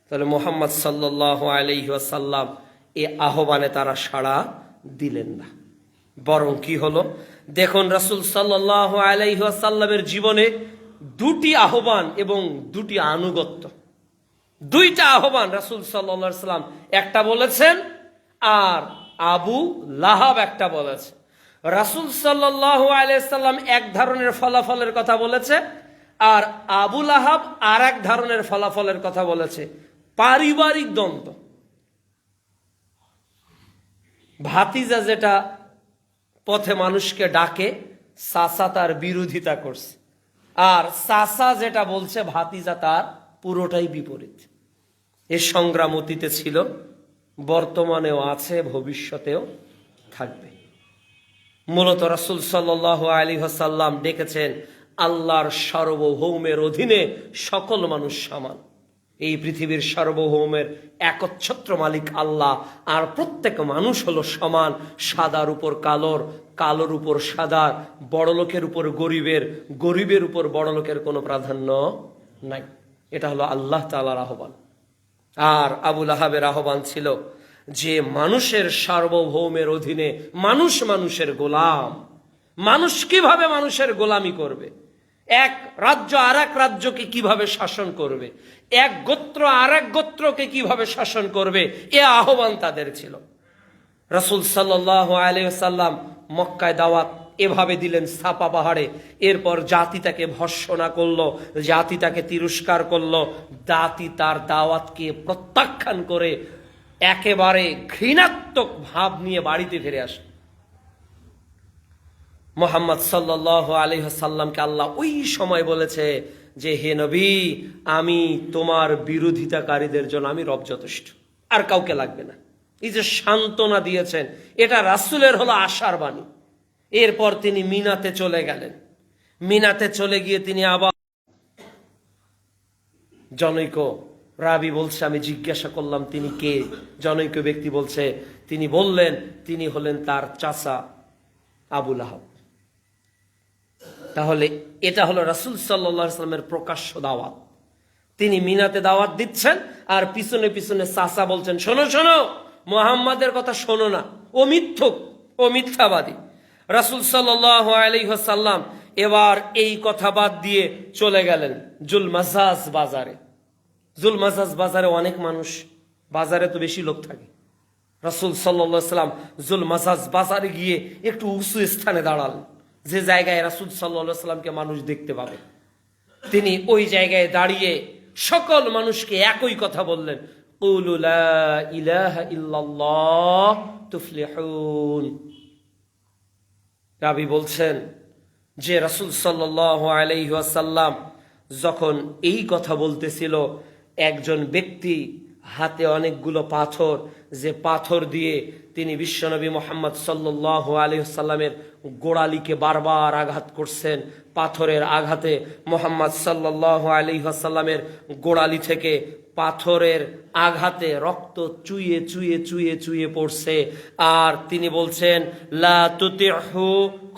তাহলে মুহাম্মদ সাল্লাল্লাহু আলাইহি ওয়াসাল্লাম এই আহ্বানে তারা সাড়া দিলেন না। বরং কি হলো দেখুন, রাসূল সাল্লাল্লাহু আলাইহি ওয়াসাল্লামের জীবনে দুটি আহ্বান এবং দুটি আনুগত্য, দুইটা আহ্বান রাসূল সাল্লাল্লাহু আলাইহি ওয়াসাল্লাম একটা বলেছেন, আর আবু লাহাব একটা বলেছে। রাসূল সাল্লাল্লাহু আলাইহি ওয়াসাল্লাম এক ধরনের ফলাফলের কথা বলেছে, আর আবু লাহাব আর এক ধরনের ফলাফলের কথা বলেছে। পারিবারিক দ্বন্দ্ব, ভাতিজা যেটা পথে মানুষকে ডাকে, চাচা তার বিরোধিতা করছে, আর চাচা যেটা বলছে ভাতিজা তার পুরোটাই বিপরীত। এ সংগ্রাম অতীতে ছিল, বর্তমানেও আছে, ভবিষ্যতেও থাকবে। মূলত রাসূল সাল্লাল্লাহু আলাইহি ওয়াসাল্লাম ডেকেছেন আল্লাহর সার্বভৌমের অধীনে সকল মানুষ সমান। এই পৃথিবীর সার্বভৌমের একচ্ছত্র মালিক আল্লাহ, আর প্রত্যেক মানুষ হলো সমান। সাদার উপর কালোর, কালোর উপর সাদার, বড়লোকের উপর গরিবের, গরিবের উপর বড়লোকের কোনো প্রাধান্য নাই। এটা হলো আল্লাহ তাআলার আহ্বান। আর আবু লাহাবের আহ্বান ছিল যে মানুষের সার্বভৌমের অধীনে মানুষ মানুষের গোলাম। মানুষ কিভাবে মানুষের গোলামি করবে, এক রাজ্য আর এক রাজ্যকে কিভাবে শাসন করবে, এক গোত্র আর এক গোত্রকে কিভাবে শাসন করবে, এ আহ্বান তাদের ছিল। রাসূল সাল্লাল্লাহু আলাইহি ওয়াসাল্লাম মক্কায় দাওয়াত এভাবে দিলেন সাফা পাহাড়ে। এরপর জাতি তাকে ভর্ৎসনা করলো, জাতি তাকে তিরস্কার করলো, জাতি তার দাওয়াতকে প্রত্যাখ্যান করে একেবারে ঘৃণাত্মক ভাব নিয়ে বাড়িতে ফিরে আসে। মুহাম্মদ সাল্লাল্লাহু আলাইহি ওয়াসাল্লামকে আল্লাহ ওই সময় বলেছে যে, হে নবী, আমি তোমার বিরোধিতাকারীদের জন্য আমি রব যথেষ্ট, আর কাউকে লাগবে না। এই যে সান্ত্বনা দিয়েছেন, এটা রাসূলের হলো আশার বাণী। এরপর তিনি মিনাতে চলে গেলেন। মিনাতে চলে গিয়ে তিনি আবার, জনৈক রাবি বলছে, আমি জিজ্ঞাসা করলাম তিনি কে? জনৈক ব্যক্তি বলছে, তিনি বললেন তিনি হলেন তার চাচা আবু লাহাব। তাহলে এটা হলো রাসূল সাল্লাল্লাহু আলাইহি ওয়াসাল্লামের প্রকাশ্য দাওয়াত। তিনি মিনাতে দাওয়াত দিচ্ছেন, আর পিছনে পিছনে চাচা বলছেন, শোনো শোনো, মুহাম্মাদের কথা শোনো না, ও মিথ্যুক, ও মিথ্যাবাদী। রাসূল সাল্লাল্লাহু আলাইহি ওয়াসাল্লাম এবার এই কথা বাদ দিয়ে চলে গেলেন জুলমাজাজ বাজারে। জুলমাজাজ বাজারে অনেক মানুষ, বাজারে তো বেশি লোক থাকে। রাসূল সাল্লাল্লাহু আলাইহি ওয়াসাল্লাম জুলমাজাজ বাজারে গিয়ে একটু উঁচু স্থানে দাঁড়ালেন, যে জায়গায় রাসূল সাল্লাল্লাহু আলাইহি ওয়াসাল্লামকে মানুষ দেখতে পাবে। তিনি ওই জায়গায় দাঁড়িয়ে সকল মানুষকে একই কথা বললেন, কুলু লা ইলাহা ইল্লাল্লাহ তুফলিহুন। রাবী বলছেন যে রাসূল সাল্লাল্লাহু আলাইহি ওয়াসাল্লাম যখন এই কথা বলতেছিল, একজন ব্যক্তি হাতে অনেকগুলো পাথর, যে পাথর দিয়ে তিনি বিশ্বনবী মুহাম্মদ সাল্লাল্লাহু আলাইহি ওয়াসাল্লামের গোড়ালিকে বারবার আঘাত করছেন, পাথরের আঘাতে মুহাম্মদ সাল্লাল্লাহু আলাইহি ওয়াসাল্লামের গোড়ালি থেকে পাথরের আঘাতে রক্ত চুইয়ে চুইয়ে চুইয়ে চুইয়ে পড়ছে। আর তিনি বলছেন, লা তুতিহু,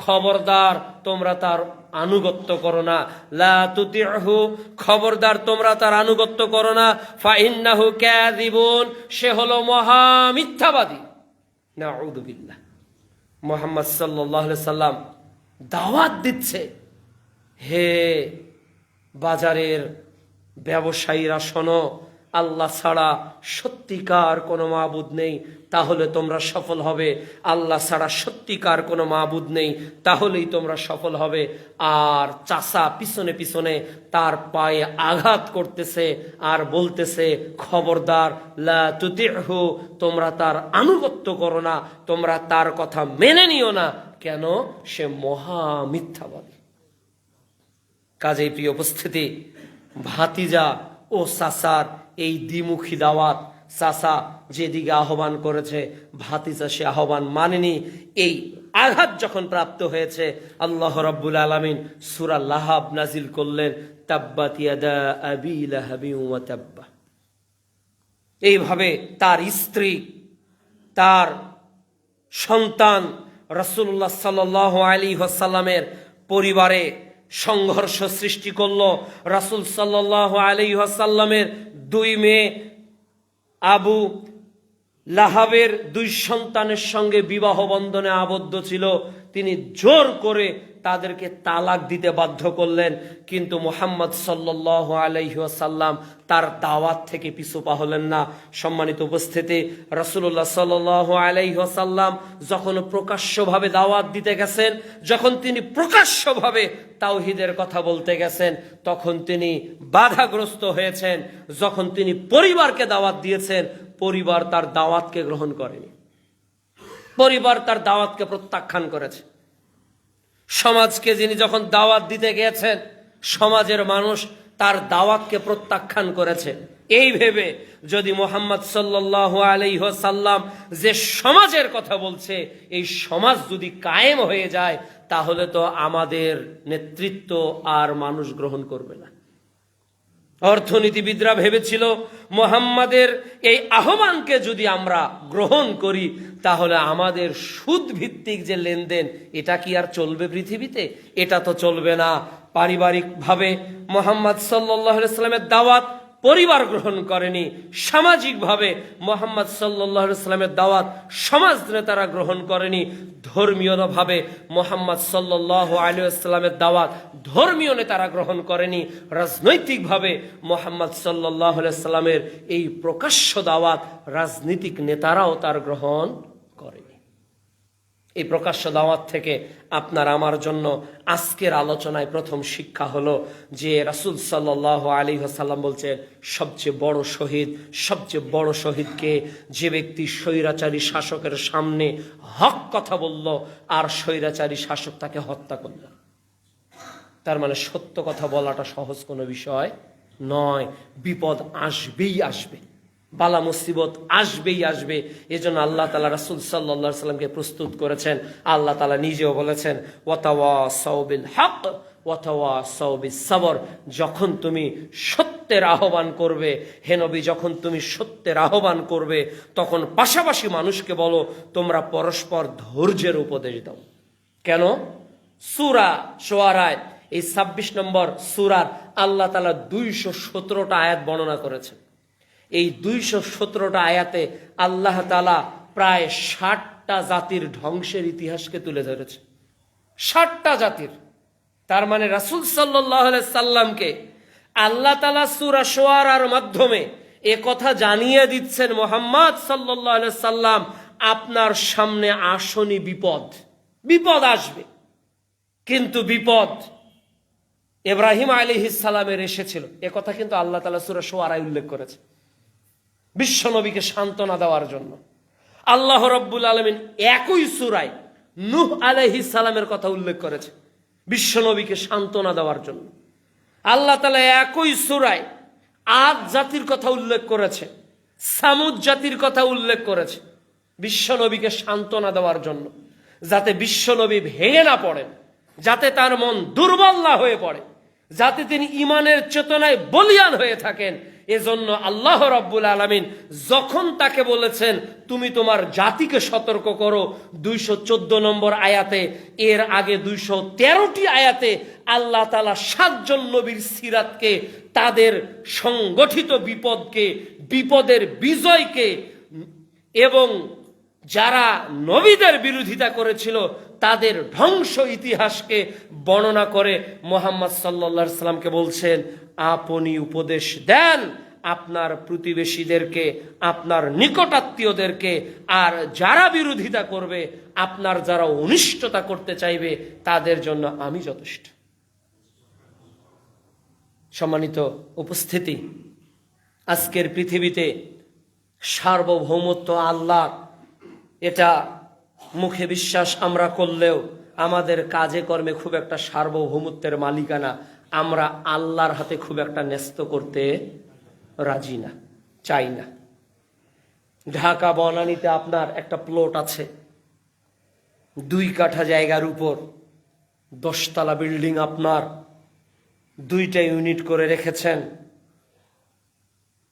খবরদার তোমরা তার আনুগত্য করো না। লা তুতিহু, খবরদার তোমরা তার আনুগত্য করো না। ফাইন্নাহু কাযিবুন, সে হলো মহা মিথ্যাবাদী। নাউযু বিল্লাহ। মুহাম্মদ সাল্লাল্লাহু আলাইহি সাল্লাম দাওয়াত দিচ্ছে, হে বাজারের ব্যবসায়ীরা শোনো, আল্লাহ ছাড়া সত্যিকার কোনো মাবুদ নেই, তাহলে তোমরা সফল হবে। আল্লাহ ছাড়া সত্যিকার কোনো মাবুদ নেই, তাহলেই তোমরা সফল হবে। আর চাচা পিছনে পিছনে তার পায়ে আঘাত করতেছে আর বলতেছে, খবরদার, লা তুতিহু, তোমরা তার আনুগত্য করো না, তোমরা তার কথা মেনে নিও না। কেন? সে মহা মিথ্যাবাদী। কাজেই প্রিয় উপস্থিতি, ভাতিজা ও চাচার এই দ্বিমুখী দাওয়াত, চাচা যেদিকে আহ্বান করেছে, ভাতিজা সে আহ্বান মানেনি। এই আঘাত যখন প্রাপ্ত হয়েছে, আল্লাহ রাব্বুল আলামিন সূরা লাহাব নাজিল করলেন, তাব্বাত ইয়াদা আবি লাহাবি ওয়া তাব্বা। এইভাবে তার স্ত্রী, তার সন্তান রাসূলুল্লাহ সাল্লাল্লাহু আলাইহি ওয়াসাল্লামের পরিবারে সংঘর্ষ সৃষ্টি করলো। রাসূল সাল্লাল্লাহু আলাইহি ওয়াসাল্লামের দুই মেয়ে আবু লাহাবের দুই সন্তানের সঙ্গে বিবাহ বন্ধনে আবদ্ধ ছিল, তিনি জোর করে তাদেরকে তালাক দিতে বাধ্য করলেন। কিন্তু মুহাম্মদ সাল্লাল্লাহু আলাইহি ওয়াসাল্লাম তার দাওয়াত থেকে পিছু পা হলেন না। সম্মানিত উপস্থিতি, রাসূলুল্লাহ সাল্লাল্লাহু আলাইহি ওয়াসাল্লাম যখন প্রকাশ্যভাবে দাওয়াত দিতে গেছেন, যখন তিনি প্রকাশ্যভাবে তাওহীদের কথা বলতে গেছেন, তখন তিনি বাধাগ্রস্ত হয়েছেন। যখন তিনি পরিবারকে দাওয়াত দিয়েছেন, পরিবার তার দাওয়াতকে গ্রহণ করেনি, পরিবার তার দাওয়াতকে প্রত্যাখ্যান করেছে। সমাজকে যিনি যখন দাওয়াত দিতে গিয়েছেন, সমাজের মানুষ তার দাওয়াতকে প্রত্যাখ্যান করেছে। এই ভেবে যদি মুহাম্মদ সাল্লাল্লাহু আলাইহি ওয়াসাল্লাম যে সমাজের কথা বলছে, এই সমাজ যদি কায়েম হয়ে যায়, তাহলে তো আমাদের নেতৃত্ব আর মানুষ গ্রহণ করবে না। অর্থনীতিবিদরা ভেবেছিল মুহাম্মাদের এই আহ্বানকে যদি আমরা গ্রহণ করি, তাহলে আমাদের সুদ ভিত্তিক যে লেনদেন, এটা কি আর চলবে পৃথিবীতে? এটা তো চলবে না। পারিবারিকভাবে মুহাম্মদ সাল্লাল্লাহু আলাইহি ওয়াসাল্লামের দাওয়াত পরিবার গ্রহণ করেনি, সামাজিকভাবে মুহাম্মদ সাল্লাল্লাহু আলাইহি ওয়াসাল্লামের দাওয়াত সমাজ নেতারা গ্রহণ করেনি, ধর্মীয়ভাবে মুহাম্মদ সাল্লাল্লাহু আলাইহি ওয়াসাল্লামের দাওয়াত ধর্মীয় নেতারা গ্রহণ করেনি, রাজনৈতিকভাবে মুহাম্মদ সাল্লাল্লাহু আলাইহি ওয়াসাল্লামের এই প্রকাশ্য দাওয়াত রাজনৈতিক নেতারাও তার গ্রহণ করেনি। এই প্রকাশ্য দাওয়াত থেকে আপনার আমার জন্য আজকের আলোচনায় প্রথম শিক্ষা হলো যে রাসূল সাল্লাল্লাহু আলাইহি ওয়াসাল্লাম বলছেন, সবচেয়ে বড় শহীদকে যে ব্যক্তি স্বৈরাচারী শাসকের সামনে হক কথা বলল আর স্বৈরাচারী শাসক তাকে হত্যা করল। তার মানে সত্য কথা বলাটা সহজ কোনো বিষয় নয়। বিপদ আসবেই আসবে, বালা মুসিবত আসবেই আসবে। এজন্য আল্লাহ তাআলা রাসূল সাল্লাল্লাহু আলাইহি ওয়াসাল্লামকে প্রস্তুত করেছেন। আল্লাহ তাআলা নিজেও বলেছেন, ওয়াতাওয়াসাউ বিল হক ওয়াতাওয়াসাউ বিস সবর। যখন তুমি সত্যের আহ্বান করবে, হে নবী, যখন তুমি সত্যের আহ্বান করবে, তখন পাশাপাশি মানুষকে বলো, তোমরা পরস্পর ধৈর্যের উপদেশ দাও। কেন? সূরা শুআরায় এই 26 নম্বর সূরার আল্লাহ তাআলা 217টা আয়াত বর্ণনা করেছেন। এই 217টা আয়াতে আল্লাহ তাআলা প্রায় 60টা জাতির ধ্বংসের ইতিহাসকে তুলে ধরেছে। 60টা জাতির। তার মানে রাসূল সাল্লাল্লাহু আলাইহি সাল্লামকে আল্লাহ তাআলা সূরা শুআরার মাধ্যমে এ কথা জানিয়ে দিচ্ছেন, মুহাম্মদ সাল্লাল্লাহু আলাইহি সাল্লাম, আপনার সামনে আসনি বিপদ আসবে, কিন্তু বিপদ ইব্রাহিম আলাইহিস সালামের এসেছিল, এ কথা কিন্তু আল্লাহ তাআলা সূরা শুআরায় উল্লেখ করেছে বিশ্ব নবীকে সান্ত্বনা দেওয়ার জন্য। আল্লাহ রাব্বুল আলামিন একই সূরায় নূহ আলাইহিস সালামের কথা উল্লেখ করেছে বিশ্ব নবীকে সান্ত্বনা দেওয়ার জন্য। আল্লাহ তাআলা একই সূরায় আদ জাতির কথা উল্লেখ করেছে, সামুদ জাতির কথা উল্লেখ করেছে বিশ্ব নবীকে সান্ত্বনা দেওয়ার জন্য, যাতে বিশ্ব নবী ভেঙে না পড়েন, যাতে তার মন দুর্বল না হয়ে পড়ে, যাতে তিনি ঈমানের চেতনায় বলিয়ান হয়ে থাকেন। এজন্য আল্লাহ রাব্বুল আলামিন যখন তাকে বলেছেন তুমি তোমার জাতিকে সতর্ক করো 214 নম্বর আয়াতে, এর আগে 213টি আয়াতে আল্লাহ তাআলা 7 জন নবীর সিরাতকে, তাদের সংগঠিত বিপদকে, বিপদের বিজয়কে এবং যারা নবীদের বিরোধিতা করেছিল তাদের ধ্বংস ইতিহাসকে বর্ণনা করে মুহাম্মদ সাল্লাল্লাহু আলাইহি সাল্লামকে বলছেন আপনি উপদেশ দেন আপনার প্রতিবেশীদেরকে, আপনার নিকটাত্মীয়দেরকে, আর যারা বিরোধিতা করবে, আপনার যারা অনিষ্টতা করতে চাইবে, তাদের জন্য আমি যথেষ্ট। সম্মানিত উপস্থিতি, আজকের পৃথিবীতে সার্বভৌমত্ব আল্লাহর, এটা মুখে বিশ্বাস আমরা করলেও আমাদের কাজে কর্মে খুব একটা সার্বভৌমত্বের মালিকানা আমরা আল্লাহর হাতে খুব একটা ন্যস্ত করতে রাজি না, চাই না। ঢাকা বনানীতে আপনার একটা প্লট আছে, 2 কাঠা জায়গার উপর 10 তলা বিল্ডিং, আপনার 2টা ইউনিট করে রেখেছেন,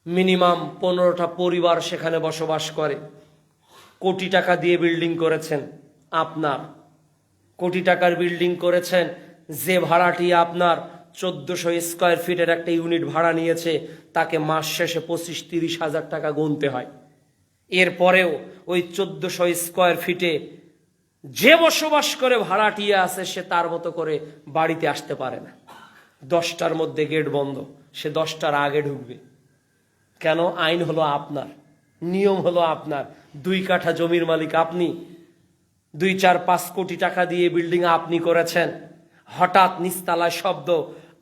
মিনিমাম 15টা পরিবার সেখানে বসবাস করে। কোটি টাকা দিয়ে বিল্ডিং করেছেন, আপনার কোটি টাকার বিল্ডিং করেছেন। যে ভাড়াটি আপনার 1400 স্কয়ার ফিটের একটা ইউনিট ভাড়া নিয়েছে, তাকে মাস শেষে 25-30 হাজার টাকা গুনতে হয়। এরপরেও ওই 1400 স্কয়ার ফিটে যে বসবাস করে ভাড়াটিয়া আছে, সে তার মতো করে বাড়িতে আসতে পারে না। 10টার মধ্যে গেট বন্ধ, সে 10টার আগে ঢুকবে। কেন? আইন হলো আপনার, নিয়ম হলো আপনার। 2 কাঠা জমির মালিক আপনি, 2-4-5 কোটি টাকা দিয়ে বিল্ডিং আপনি করেছেন। হঠাৎ নিচতলায় শব্দ,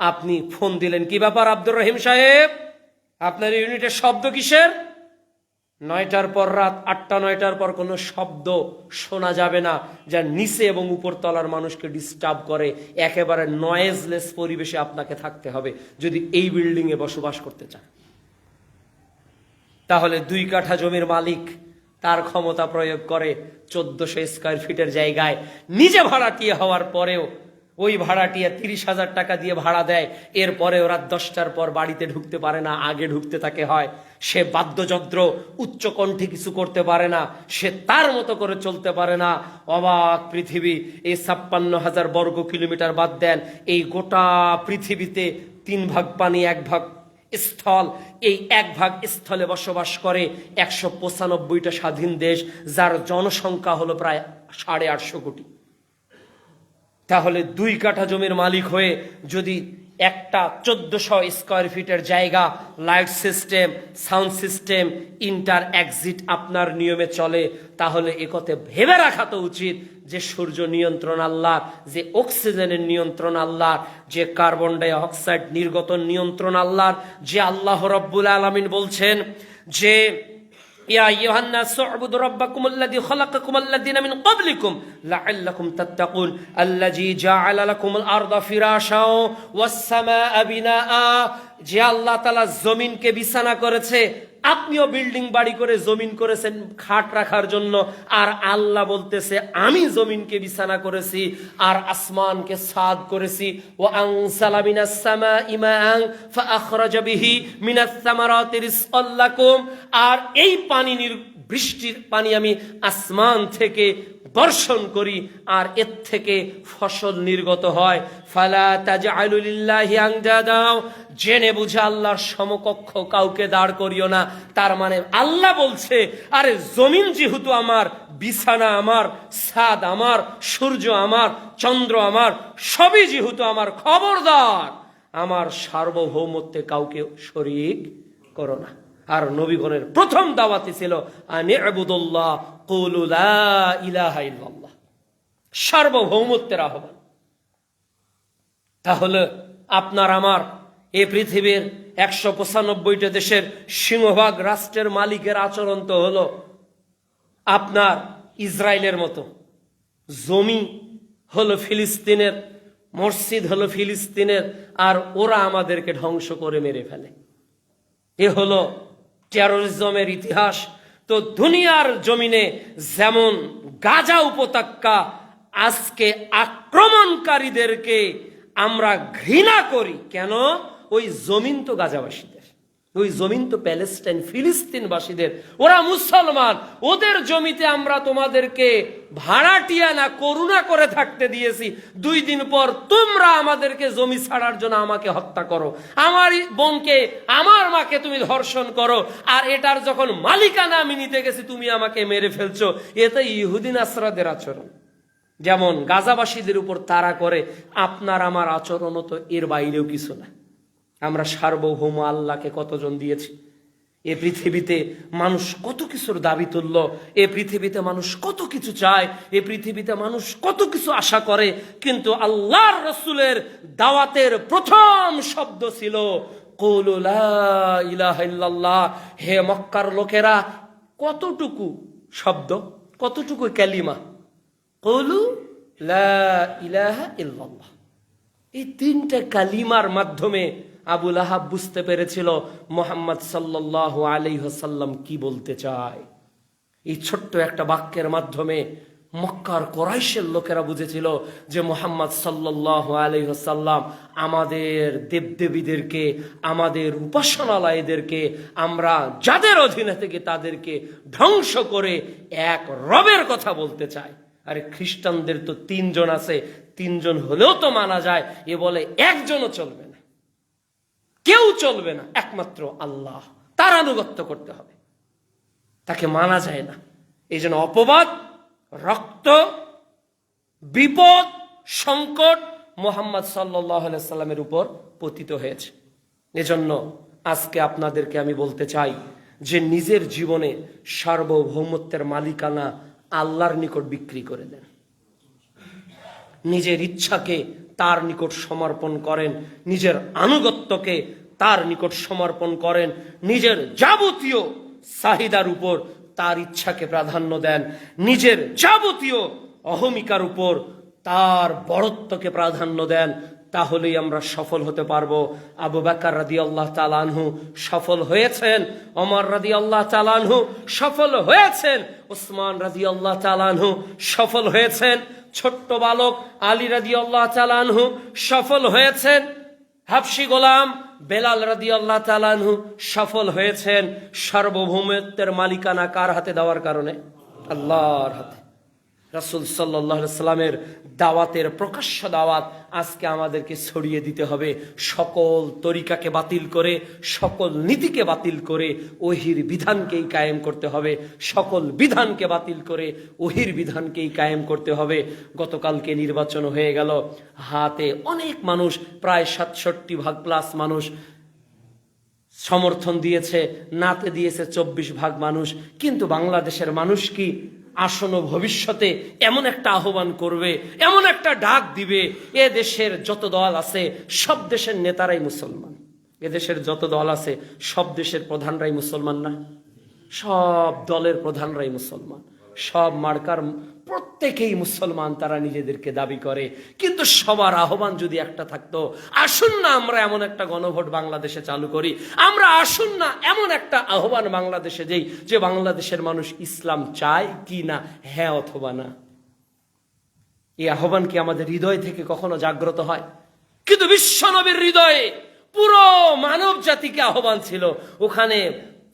আপনি ফোন দিলেন, কি ব্যাপার আব্দুর রহিম সাহেব, আপনার ইউনিটের শব্দ কিসের? 9টার পর, রাত 8টা-9টার পর কোনো শব্দ শোনা যাবে না যা নিচে এবং উপর তলার মানুষকে ডিস্টার্ব করে। একেবারে নয়েজলেস পরিবেশে আপনাকে থাকতে হবে যদি এই বিল্ডিং এ বসবাস করতে চান। তাহলে 2 কাঠা জমির মালিক তার ক্ষমতা প্রয়োগ করে 1400 স্কয়ার ফিটের জায়গায়, নিজে ভাড়াটিয়া হওয়ার পরেও ওই ভাড়াটিয়া 30,000 টাকা দিয়ে ভাড়া দেয়। এরপরেও রাত 10টার পর বাড়িতে ঢুকতে পারে না, আগে ঢুকতে তাকে হয়। সে বাদ্যযন্ত্র উচ্চ কণ্ঠে কিছু করতে পারে না, সে তার মতো করে চলতে পারে না। অবাক পৃথিবী! এই 56,000 বর্গ কিলোমিটার বাদ দেন, এই গোটা পৃথিবীতে 3 ভাগ পানি, 1 ভাগ স্থল। এই 1 ভাগ স্থলে বসবাস করে 195টা স্বাধীন দেশ, যার জনসংখ্যা হলো প্রায় 850 কোটি। তাহলে 2 কাঠা জমির মালিক হয়ে যদি একটা 1400 স্কয়ার ফিটের জায়গা, light system, sound system, inter exit আপনার নিয়মে চলে, তাহলে একথে ভেবে রাখা তো উচিত যে সূর্য নিয়ন্ত্রণ আল্লাহ, যে অক্সিজেনের নিয়ন্ত্রণ আল্লাহ, যে কার্বন ডাই অক্সাইড নির্গতন নিয়ন্ত্রণ আল্লাহ, যে আল্লাহ রাব্বুল আলামিন বলছেন যে ইয়া আইয়ুহান নাসু উবুদু রাব্বাকুমুল্লাযী খালাকাকুমুল লাযীনা মিন ক্বাবলিকুম লাআল্লাকুম তাত্তাকুন আল্লাযী জাআলা লাকুমুল আরদা ফিরাশাও ওয়াস সামাআ বিনাআ। যে আল্লাহ তাআলা জমিনকে বিছানা করেছে, আপনিও বিল্ডিং বাড়ি করে জমিন করেছেন খাট রাখার জন্য, আর আল্লাহ বলতেছে আমি জমিনকে বিছানা করেছি আর আসমানকে ছাদ করেছি। ওয়া আনসালা মিনাস সামাই মাআন ফাআখরাজা বিহি মিনাস সামারাতি রিজকাল লাকুম। আর এই বৃষ্টির পানি আমি আসমান থেকে বর্ষণ করি, আর এর থেকে ফসল নির্গত হয়। ফালা তাজআলু লিল্লাহি আনদাদা, জেনে বুঝে আল্লাহর সমকক্ষ কাউকে দাঁড় করিও না। তার মানে আল্লাহ বলছে, আরে জমিন যেহেতু আমার, বিছানা আমার, ছাদ আমার, সূর্য আমার, চন্দ্র আমার, সবই যেহেতু আমার, খবরদার আমার সার্বভৌমত্বে কাউকে শরীক করো না। আর নবীগণের প্রথম দাওয়াতই ছিল আনি'বুদুল্লাহ কুলু লা ইলাহা ইল্লাল্লাহ, সার্বভৌমত্বের আহ্বান। তাহলে আপনার আমার এই পৃথিবীর 195টা দেশের সিংহভাগ রাষ্ট্রের মালিকের আচরণ তো হলো আপনার ইসরায়েলের মতো। জমি হলো ফিলিস্তিনের, মসজিদ হলো ফিলিস্তিনের, আর ওরা আমাদেরকে ধ্বংস করে মেরে ফেলে। এ হলো টেরোরিজমের ইতিহাস। তো দুনিয়ার জমিনে যেমন গাজা উপত্যকা আজকে আক্রমণকারীদেরকে আমরা ঘৃণা করি, কেন? ওই জমিন তো গাজাবাসীদের, ওই জমিন তো প্যালেস্টাইন ফিলিস্তিনবাসীদের, ওরা মুসলমান, ওদের জমিতে আমরা তোমাদেরকে ভাড়াটিয়া না করুণা করে থাকতে দিয়েছি। 2 দিন পর তোমরা আমাদেরকে জমি ছাড়ার জন্য আমাকে হত্যা করো, আমার বোনকে আমার মাকে তুমি ধর্ষণ করো, আর এটার যখন মালিকানা আমি নিতে গেছি তুমি আমাকে মেরে ফেলছো। এতে ইহুদি নাসরাদের আচরণ যেমন গাজাবাসীদের উপর তারা করে, আপনার আমার আচরণও তো এর বাইরেও কিছু না। আমরা সার্বভৌম আল্লাহকে কতজন দিয়েছি? এ পৃথিবীতে মানুষ কত কিছুর দাবি তুলল, এ পৃথিবীতে মানুষ কত কিছু চায়, এ পৃথিবীতে মানুষ কত কিছু আশা করে, কিন্তু আল্লাহর রাসূলের দাওয়াতের প্রথম শব্দ ছিল কুলু লা ইলাহা ইল্লাল্লাহ। হে মক্কার লোকেরা, কতটুকু শব্দ, কতটুকু কালিমা? কুলু লা ইলাহা ইল্লাল্লাহ। এই 3টা কালিমার মাধ্যমে আবুল আহাব বুঝতে পেরেছিল মুহাম্মদ সাল্লাল্লাহু আলাইহি ওয়াসাল্লাম কি বলতে চায়। এই ছোট্ট একটা বাক্যের মাধ্যমে মক্কার কুরাইশের লোকেরা বুঝেছিল যে মুহাম্মদ সাল্লাল্লাহু আলাইহি ওয়াসাল্লাম আমাদের দেবদেবীদেরকে, আমাদের উপাসনালয়দেরকে, আমরা যাদের অধীনে থেকে তাদেরকে ধ্বংস করে এক রবের কথা বলতে চায়। আরে খ্রিস্টানদের তো 3 জন আছে, 3 জন হলেও তো মানা যায়। এ বলে একজনও চলবে না, কেউ চলবে না, একমাত্র আল্লাহ, তার আনুগত্য করতে হবে, তাকে মানা যায় না। এই জন্য অপবাদ, রক্ত, বিপদ, সংকট মুহাম্মদ সাল্লাল্লাহু আলাইহি সাল্লামের উপর পতিত হয়েছে। এজন্য আজকে আপনাদেরকে আমি বলতে চাই যে নিজের জীবনে সার্বভৌমত্বের মালিকানা আল্লাহর নিকট বিক্রি করে দেন, নিজের ইচ্ছাকে তার নিকট সমর্পণ করেন, নিজের আনুগত্যকে তার নিকট সমর্পণ করেন, নিজের যাবতীয় চাহিদার উপর তার ইচ্ছাকে প্রাধান্য দেন, নিজের যাবতীয় অহমিকার উপর তার বড়ত্বকে প্রাধান্য দেন। তাহলেই আমরা সফল হতে পারবো। আবু বকর রাদিয়াল্লাহু তাআলা আনহু সফল হয়েছেন, ওমর রাদিয়াল্লাহু তাআলা আনহু সফল হয়েছেন, উসমান রাদিয়াল্লাহু তাআলা আনহু সফল হয়েছেন, ছোট্ট বালক আলী রাদিয়াল্লাহু তাআলা আনহু সফল হয়েছেন, হাবশী গোলাম বেলাল রাদিয়াল্লাহু তাআলা আনহু সফল হয়েছেন। সার্বভৌমত্বের মালিকানা কার হাতে দেওয়ার কারণে? আল্লাহর হাতে। রাসূল সাল্লাল্লাহু আলাইহি সাল্লামের দাওয়াতের প্রকাশ্য দাওয়াত আজকে আমাদেরকে ছড়িয়ে দিতে হবে। সকল তরিকাকে বাতিল করে, সকল নীতিকে বাতিল করে ওহির বিধানকেই কায়েম করতে হবে, সকল বিধানকে বাতিল করে ওহির বিধানকেই কায়েম করতে হবে। গতকালকে নির্বাচন হয়ে গেল, হাতে অনেক মানুষ, প্রায় 67% মানুষ সমর্থন দিয়েছে, নাতে দিয়েছে 24% মানুষ। কিন্তু বাংলাদেশের মানুষ কি আসন্ন ভবিষ্যতে এমন একটা আহ্বান করবে, এমন একটা ডাক দিবে, এ দেশের যত দল আছে সব দেশের নেতারাই মুসলমান, এ দেশের যত দল আছে সব দেশের প্রধানরাই মুসলমান না? সব দলের প্রধানরাই মুসলমান, সব মার্কার প্রত্যেকেই মুসলমান, তারা নিজেদেরকে দাবি করে। কিন্তু সবার আহ্বান যদি একটা থাকতো, আসুন না আমরা এমন একটা গণভোট বাংলাদেশে চালু করি, আমরা আসুন না এমন একটা আহ্বান বাংলাদেশে দেই যে বাংলাদেশের মানুষ ইসলাম চায় কি না, হ্যাঁ অথবা না। এই আহ্বান কি আমাদের হৃদয় থেকে কখনো জাগ্রত হয়? কিন্তু বিশ্বনবীর হৃদয়ে পুরো মানব জাতিকে আহ্বান ছিল। ওখানে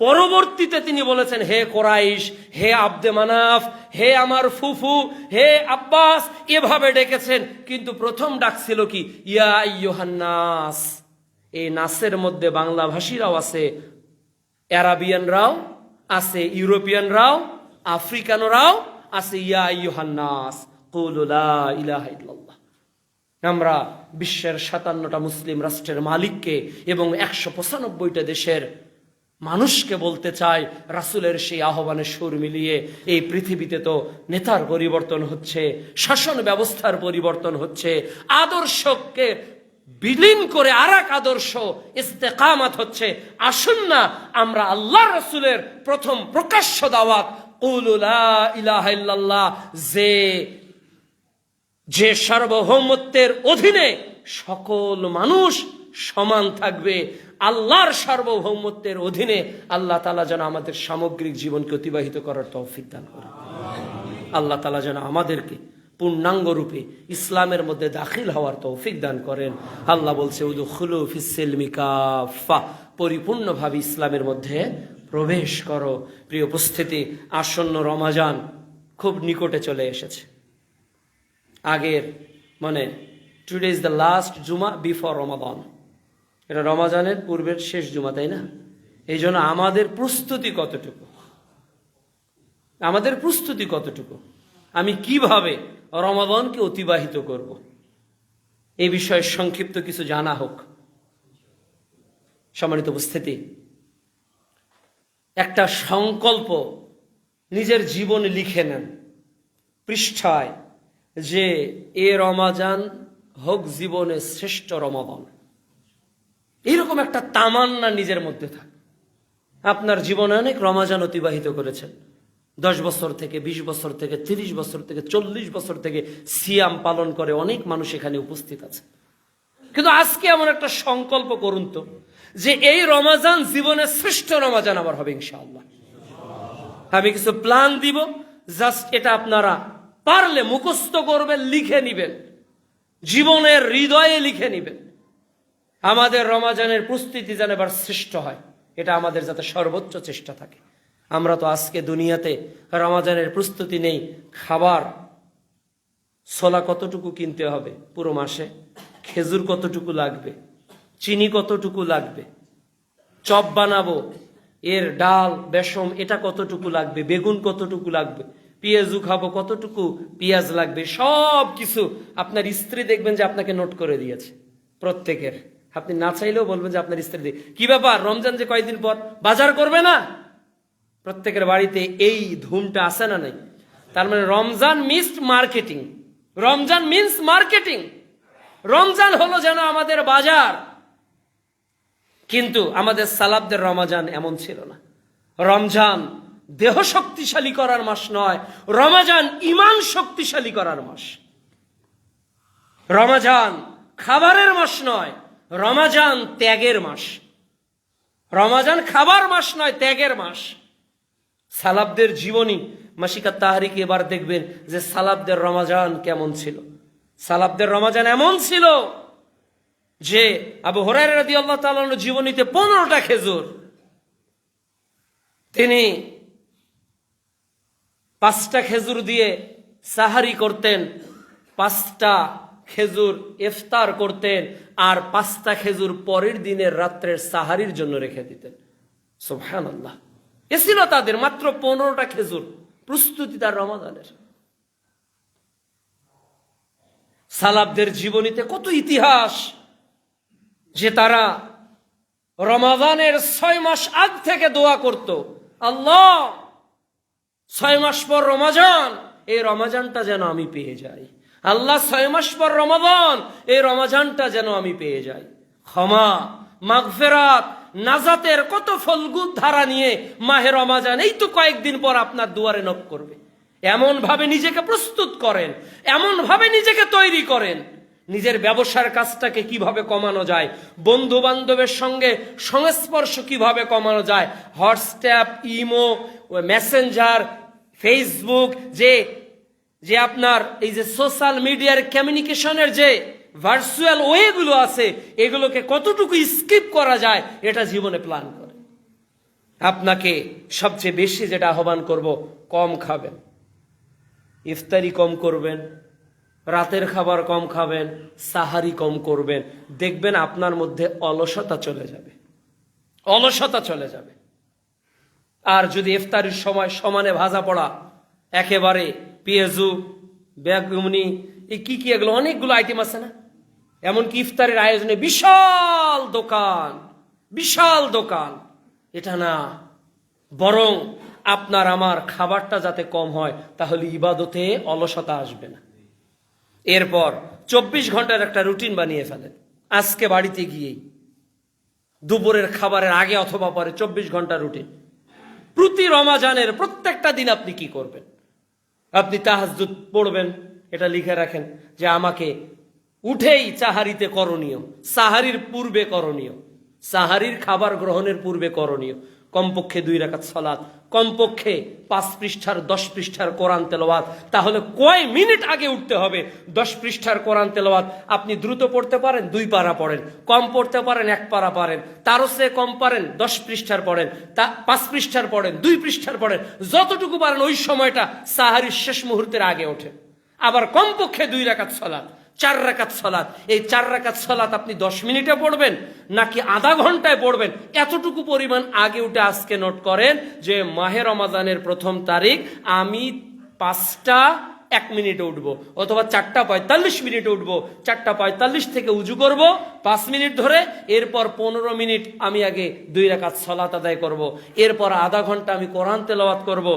পরবর্তীতে তিনি বলেছেন, হে কোরাইশ, হে আব্দে মানাফ, হে আমার ফুফু, হে আব্বাস, এভাবে ডেকেছেন। কিন্তু প্রথম ডাক ছিল কি? ইয়া আইয়ুহান নাস। এই নাসের মধ্যে বাংলা ভাষীরাও আছে, আরাবিয়ানরাও আছে, ইউরোপিয়ানরাও, আফ্রিকানরাও আছে। ইয়া আইয়ুহান নাস কুলু লা ইলাহা ইল্লাল্লাহ। আমরা বিশ্বের 57টা মুসলিম রাষ্ট্রের মালিককে এবং 195টা দেশের মানুষকে বলতে চাই, রাসূলের সেই আহ্বানে সুর মিলিয়ে এই পৃথিবীতে তো নেতার পরিবর্তন হচ্ছে, শাসন ব্যবস্থার পরিবর্তন হচ্ছে, আদর্শকে বিলীন করে আর এক আদর্শ ইস্তেকামাত হচ্ছে, আসুন না আমরা আল্লাহ রসুলের প্রথম প্রকাশ্য দাওয়াত কুলু লা ইলাহা ইল্লাল্লাহ, যে সার্বভৌমত্বের অধীনে সকল মানুষ সমান থাকবে, আল্লাহর সার্বভৌমত্বের অধীনে আল্লাহ তাআলা যেন আমাদের সামগ্রিক জীবনকে অতিবাহিত করার তৌফিক দান করেন। আল্লাহ তাআলা যেন আমাদেরকে পূর্ণাঙ্গ রূপে ইসলামের মধ্যে দাখিল হওয়ার তৌফিক দান করেন। আল্লাহ বলছে উদখুলু ফিস সিলমি কাফা, পরিপূর্ণভাবে ইসলামের মধ্যে প্রবেশ করো। প্রিয় উপস্থিতি, আসন্ন রমাজান খুব নিকটে চলে এসেছে। আগের টুডে ইজ দ্য লাস্ট জুমা বিফোর রমাদান, এটা রমাজানের পূর্বের শেষ জুমা, তাই না? এই জন্য আমাদের প্রস্তুতি কতটুকু, আমি কিভাবে রমাদানকে অতিবাহিত করব, এই বিষয়ে সংক্ষিপ্ত কিছু জানা হোক। সম্মানিত উপস্থিতি, একটা সংকল্প নিজের জীবনে লিখে নেন পৃষ্ঠায়, যে এ রমাজান হোক জীবনের শ্রেষ্ঠ রমাদান। এইরকম একটা তামান্না নিজের মধ্যে থাকে। আপনার জীবনে অনেক রমাজান অতিবাহিত করেছেন, 10 বছর থেকে, 20 বছর থেকে, 30 বছর থেকে, 40 বছর থেকে সিয়াম পালন করে অনেক মানুষ এখানে উপস্থিত আছে। কিন্তু আজকে এমন একটা সংকল্প করুন তো, যে এই রমাজান জীবনের শ্রেষ্ঠ রমাজান আমার হবে ইনশাআল্লাহ। আমি কিছু প্ল্যান দিব, জাস্ট এটা আপনারা পারলে মুখস্থ করবেন, লিখে নিবেন, জীবনের হৃদয়ে লিখে নিবেন। আমাদের রমাজানের প্রস্তুতি যেন এবার শ্রেষ্ঠ হয়, এটা আমাদের যাতে সর্বোচ্চ চেষ্টা থাকে। আমরা তো আজকে দুনিয়াতে রমাজানের প্রস্তুতি নেই। খাবার ছোলা কতটুকু কিনতে হবে পুরো মাসে, খেজুর কতটুকু লাগবে, চিনি কতটুকু লাগবে, চপ বানাবো এর ডাল বেসম এটা কতটুকু লাগবে, বেগুন কতটুকু লাগবে, পেঁয়াজু খাবো কতটুকু পেঁয়াজ লাগবে, সব কিছু আপনার স্ত্রী দেখবেন যে আপনাকে নোট করে দিয়েছে প্রত্যেকের। আপনি না চাইলেও বলবেন যে আপনার স্ত্রী কি ব্যাপার, রমজান যে কয়েকদিন পর বাজার করবে না? প্রত্যেকের বাড়িতে এই ধুমটা আছে না নাই? তার মানে Ramzan means marketing, Ramzan means marketing. Ramzan হলো যেন আমাদের বাজার। কিন্তু আমাদের সালাফদের রমাজান এমন ছিল না। রমজান দেহ শক্তিশালী করার মাস নয়, রমাজান ঈমান শক্তিশালী করার মাস। রমাজান খাবারের মাস নয়, রমাজান ত্যাগের মাস। রমাজান খাবার মাস নয়, ত্যাগের মাস। সালাফদের জীবনী মাসিকা তাহরিকে এবার দেখবেন যে সালাফদের রমাজান কেমন ছিল। সালাফদের রমাজান এমন ছিল যে আবু হুরায়রা রাদিয়াল্লাহু তাআলা আনহু জীবনীতে 15টা খেজুর, তিনি 5টা খেজুর দিয়ে সাহারি করতেন, 5টা খেজুর ইফতার করতেন, আর 5টা খেজুর পরের দিনের রাত্রের সাহারির জন্য রেখে দিতেন। সুবহানাল্লাহ। এ ছিল তাদের মাত্র 15টা খেজুর, প্রস্তুতি তার রমাদানের। সালাফদের জীবনীতে কত ইতিহাস, যে তারা রমাদানের 6 মাস আগ থেকে দোয়া করত, আল্লাহ 6 মাস পর রমাজান, এই রমাজানটা যেন আমি পেয়ে যাই। আল্লাহ 6 মাস পর রমাদান, এই রমাজানটা যেন আমি পেয়ে যাই। ক্ষমা, মাগফিরাত, নাজাতের কত ফলগুদ ধারা নিয়ে মাহে রমাজান এই তো কয়েকদিন পর আপনার দুয়ারে নক করবে। এমন ভাবে নিজেকে প্রস্তুত করেন, এমন ভাবে নিজেকে তৈরি করেন, নিজের ব্যবসার কাজটাকে কিভাবে কমানো যায়, বন্ধু বান্ধবের সঙ্গে সংস্পর্শ কিভাবে কমানো যায়, হোয়াটসঅ্যাপ, ইমো, মেসেঞ্জার, ফেসবুক, যে আপনার এই যে সোশ্যাল মিডিয়ার কমিউনিকেশনের যে ভার্চুয়াল ওয়েগুলো আছে, এগুলোকে কতটুকু স্কিপ করা যায়, এটা জীবনে প্ল্যান করে। আপনাকে সবচেয়ে বেশি যেটা আহ্বান করব, কম খাবেন, ইফতারি কম করবেন, রাতের খাবার কম খাবেন, সাহারি কম করবেন। দেখবেন আপনার মধ্যে অলসতা চলে যাবে, অলসতা চলে যাবে। আর যদি ইফতারির সময় সমানে ভাজা পড়া, একেবারে পেঁয়াজু, বেগুনি, এই কি এগুলো অনেকগুলো আইটেম আছে না, এমনকি ইফতারের আয়োজনে বিশাল দোকান, বিশাল দোকান, এটা না, বরং আপনার আমার খাবারটা যাতে কম হয়, তাহলে ইবাদতে অলসতা আসবে না। এরপর 24 ঘন্টার একটা রুটিন বানিয়ে ফেলেন। আজকে বাড়িতে গিয়েই দুপুরের খাবারের আগে অথবা পরে 24 ঘন্টা রুটিন, প্রতি রমাজানের প্রত্যেকটা দিন আপনি কি করবেন? আপনি তাহাজ্জুদ পড়বেন, এটা লিখে রাখেন যে আমাকে উঠেই সাহারিতে করণীয়, সাহারির পূর্বে করণীয়, সাহারির খাবার গ্রহণের পূর্বে করণীয় কমপক্ষে 2 রাকাত সালাত, কমপক্ষে 5 পৃষ্ঠার 10 পৃষ্ঠার কোরআন তেলাওয়াত। তাহলে কয় মিনিট আগে উঠতে হবে? 10 পৃষ্ঠার কোরআন তেলাওয়াত আপনি দ্রুত পড়তে পারেন 2 পারা পড়েন, কম পড়তে পারেন 1 পারা পারেন, তারও সে কম পারেন 10 পৃষ্ঠার পড়েন, 5 পৃষ্ঠার পড়েন, 2 পৃষ্ঠার পড়েন, যতটুকু পারেন ওই সময়টা সাহারির শেষ মুহূর্তের আগে ওঠেন। আবার কমপক্ষে 2 রাকাত সালাত, 4 রাকাত সালাত। এই 4 রাকাত সালাত আপনি 10 মিনিটে পড়বেন নাকি আধা ঘন্টায় পড়বেন, এতটুকু পরিমাণ আগে উঠে আজকে নোট করেন যে মাহে রমাদানের 1ম তারিখ আমি 5:01 উঠবো, অথবা 4:45 উঠবো। 4:45 থেকে উজু করব 5 মিনিট ধরে, এরপর 15 মিনিট আমি আগে 2 রাকাত সালাত আদায় করব, এরপর আধা ঘন্টা আমি কোরআন তেলাওয়াত করব,